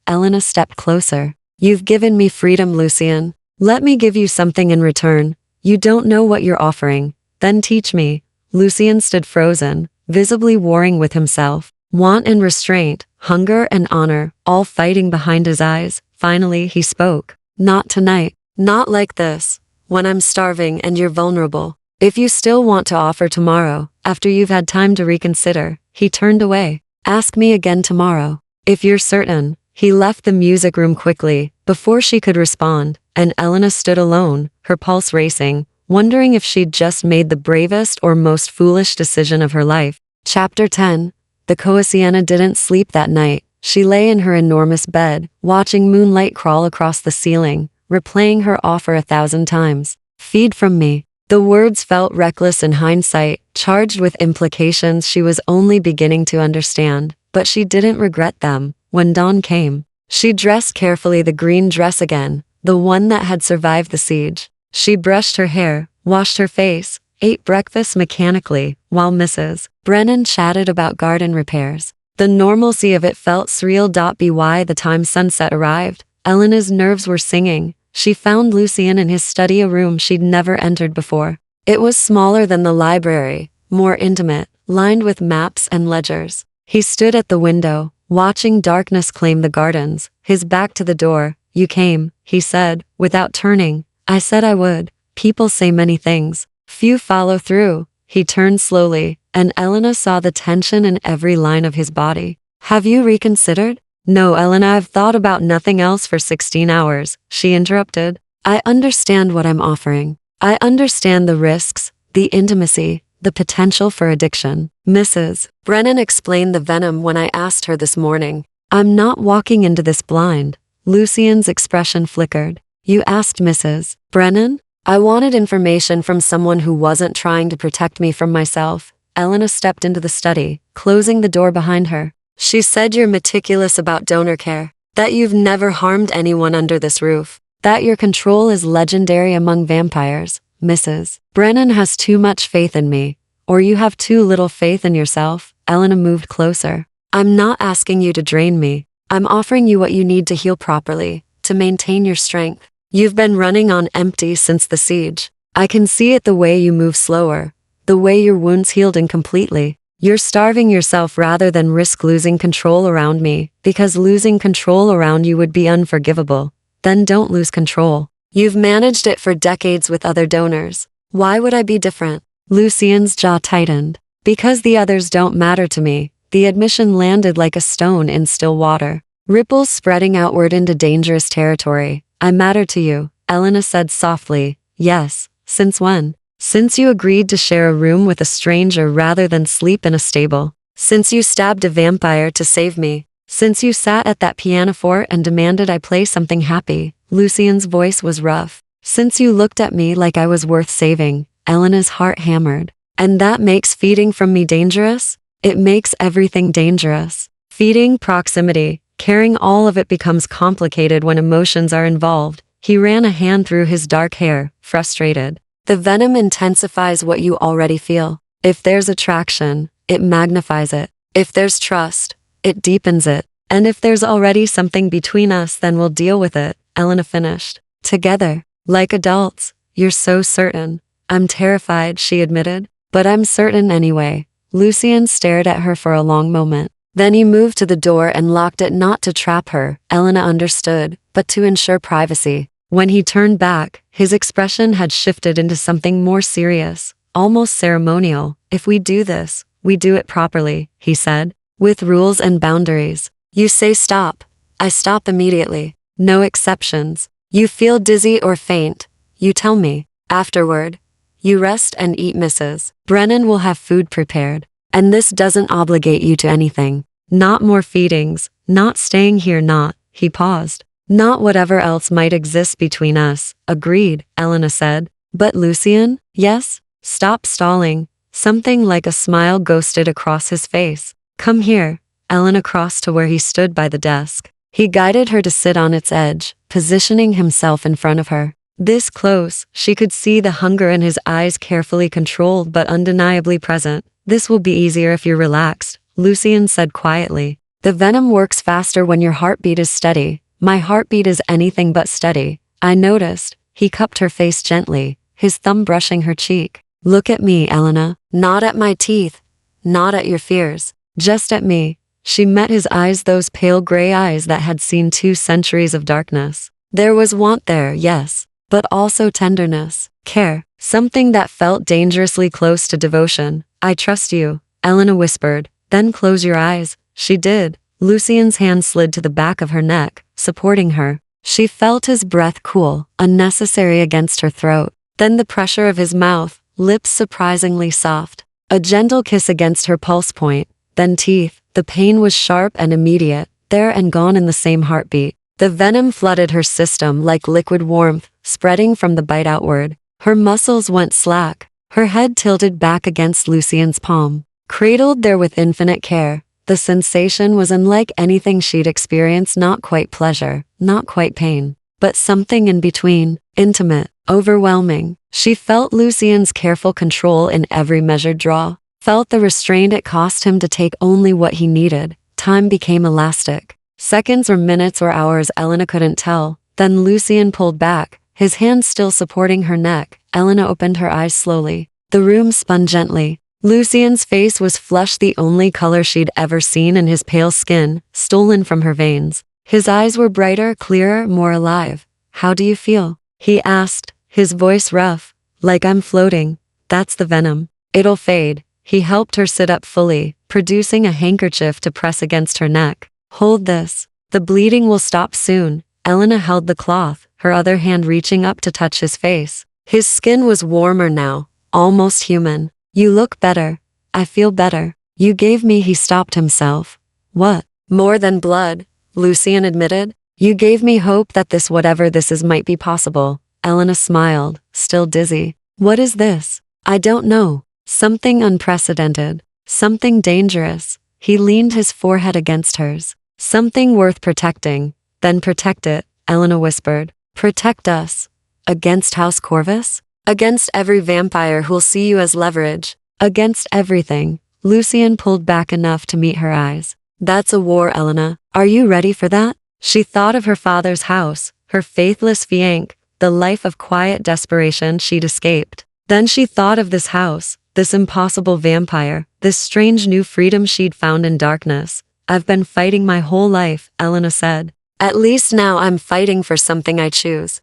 Elena stepped closer. You've given me freedom, Lucien. Let me give you something in return. You don't know what you're offering. Then teach me. Lucien stood frozen, visibly warring with himself. Want and restraint, hunger and honor, all fighting behind his eyes. Finally, he spoke. Not tonight. Not like this. When I'm starving and you're vulnerable. If you still want to offer tomorrow, after you've had time to reconsider. He turned away. Ask me again tomorrow. If you're certain. He left the music room quickly, before she could respond, and Elena stood alone, her pulse racing, wondering if she'd just made the bravest or most foolish decision of her life. Chapter 10. The Coasiana didn't sleep that night. She lay in her enormous bed, watching moonlight crawl across the ceiling, replaying her offer 1,000 times. Feed from me. The words felt reckless in hindsight, charged with implications she was only beginning to understand, but she didn't regret them. When dawn came, she dressed carefully, the green dress again, the one that had survived the siege. She brushed her hair, washed her face, ate breakfast mechanically, while Mrs. Brennan chatted about garden repairs. The normalcy of it felt surreal. By the time sunset arrived, Elena's nerves were singing. She found Lucien in his study, a room she'd never entered before. It was smaller than the library, more intimate, lined with maps and ledgers. He stood at the window, watching darkness claim the gardens, his back to the door. You came, he said, without turning. I said I would. People say many things. Few follow through. He turned slowly, and Elena saw the tension in every line of his body. Have you reconsidered? No, Elena, I've thought about nothing else for 16 hours, she interrupted. I understand what I'm offering. I understand the risks, the intimacy, the potential for addiction. Mrs. Brennan explained the venom when I asked her this morning. I'm not walking into this blind. Lucian's expression flickered. You asked Mrs. Brennan? I wanted information from someone who wasn't trying to protect me from myself. Elena stepped into the study, closing the door behind her. She said you're meticulous about donor care, that you've never harmed anyone under this roof, that your control is legendary among vampires. Mrs. Brennan has too much faith in me, or you have too little faith in yourself. Elena moved closer. I'm not asking you to drain me. I'm offering you what you need to heal properly, to maintain your strength. You've been running on empty since the siege. I can see it the way you move slower, the way your wounds healed incompletely. You're starving yourself rather than risk losing control around me, because losing control around you would be unforgivable. Then don't lose control. You've managed it for decades with other donors. Why would I be different? Lucian's jaw tightened. Because the others don't matter to me. The admission landed like a stone in still water, ripples spreading outward into dangerous territory. I matter to you, Elena said softly. Yes. Since when? Since you agreed to share a room with a stranger rather than sleep in a stable. Since you stabbed a vampire to save me. Since you sat at that pianoforte and demanded I play something happy. Lucian's voice was rough. Since you looked at me like I was worth saving. Elena's heart hammered. And that makes feeding from me dangerous? It makes everything dangerous. Feeding, proximity, caring, all of it becomes complicated when emotions are involved. He ran a hand through his dark hair, frustrated. The venom intensifies what you already feel. If there's attraction, it magnifies it. If there's trust, it deepens it. And if there's already something between us, then we'll deal with it, Elena finished. Together, like adults. You're so certain. I'm terrified, she admitted. But I'm certain anyway. Lucian stared at her for a long moment. Then he moved to the door and locked it, not to trap her, Elena understood, but to ensure privacy. When he turned back, his expression had shifted into something more serious, almost ceremonial. If we do this, we do it properly, he said, with rules and boundaries. You say stop. I stop immediately. No exceptions. You feel dizzy or faint. You tell me. Afterward, you rest and eat. Mrs. Brennan will have food prepared. And this doesn't obligate you to anything. Not more feedings, not staying here, not, he paused. Not whatever else might exist between us. Agreed, Elena said. But Lucian? Yes? Stop stalling. Something like a smile ghosted across his face. Come here. Elena crossed to where he stood by the desk. He guided her to sit on its edge, positioning himself in front of her. This close, she could see the hunger in his eyes, carefully controlled but undeniably present. This will be easier if you're relaxed, Lucian said quietly. The venom works faster when your heartbeat is steady. My heartbeat is anything but steady. I noticed. He cupped her face gently, his thumb brushing her cheek. Look at me, Elena. Not at my teeth. Not at your fears. Just at me. She met his eyes, those pale gray eyes that had seen 2 centuries of darkness. There was want there, yes, but also tenderness, care, something that felt dangerously close to devotion. I trust you, Elena whispered. Then close your eyes. She did. Lucian's hand slid to the back of her neck, supporting her. She felt his breath cool, unnecessary against her throat. Then the pressure of his mouth, lips surprisingly soft. A gentle kiss against her pulse point. Then teeth. The pain was sharp and immediate, there and gone in the same heartbeat. The venom flooded her system like liquid warmth, spreading from the bite outward. Her muscles went slack. Her head tilted back against Lucian's palm. Cradled there with infinite care. The sensation was unlike anything she'd experienced, not quite pleasure, not quite pain, but something in between, intimate, overwhelming. She felt Lucian's careful control in every measured draw, felt the restraint it cost him to take only what he needed. Time became elastic. Seconds or minutes or hours, Elena couldn't tell. Then Lucian pulled back, his hand still supporting her neck. Elena opened her eyes slowly. The room spun gently. Lucian's face was flushed, the only color she'd ever seen in his pale skin, stolen from her veins. His eyes were brighter, clearer, more alive. "How do you feel?" he asked, his voice rough. "Like I'm floating. That's the venom. It'll fade." He helped her sit up fully, producing a handkerchief to press against her neck. "Hold this. The bleeding will stop soon." Elena held the cloth, her other hand reaching up to touch his face. His skin was warmer now, almost human. "You look better. I feel better. You gave me," he stopped himself. "What?" "More than blood," Lucian admitted. "You gave me hope that this, whatever this is, might be possible." Elena smiled, still dizzy. "What is this?" "I don't know. Something unprecedented. Something dangerous." He leaned his forehead against hers. "Something worth protecting." "Then protect it," Elena whispered. "Protect us." "Against House Corvus?" "Against every vampire who'll see you as leverage." "Against everything." Lucian pulled back enough to meet her eyes. "That's a war, Elena. Are you ready for that?" She thought of her father's house, her faithless fiancé, the life of quiet desperation she'd escaped. Then she thought of this house, this impossible vampire, this strange new freedom she'd found in darkness. "I've been fighting my whole life," Elena said. "At least now I'm fighting for something I choose."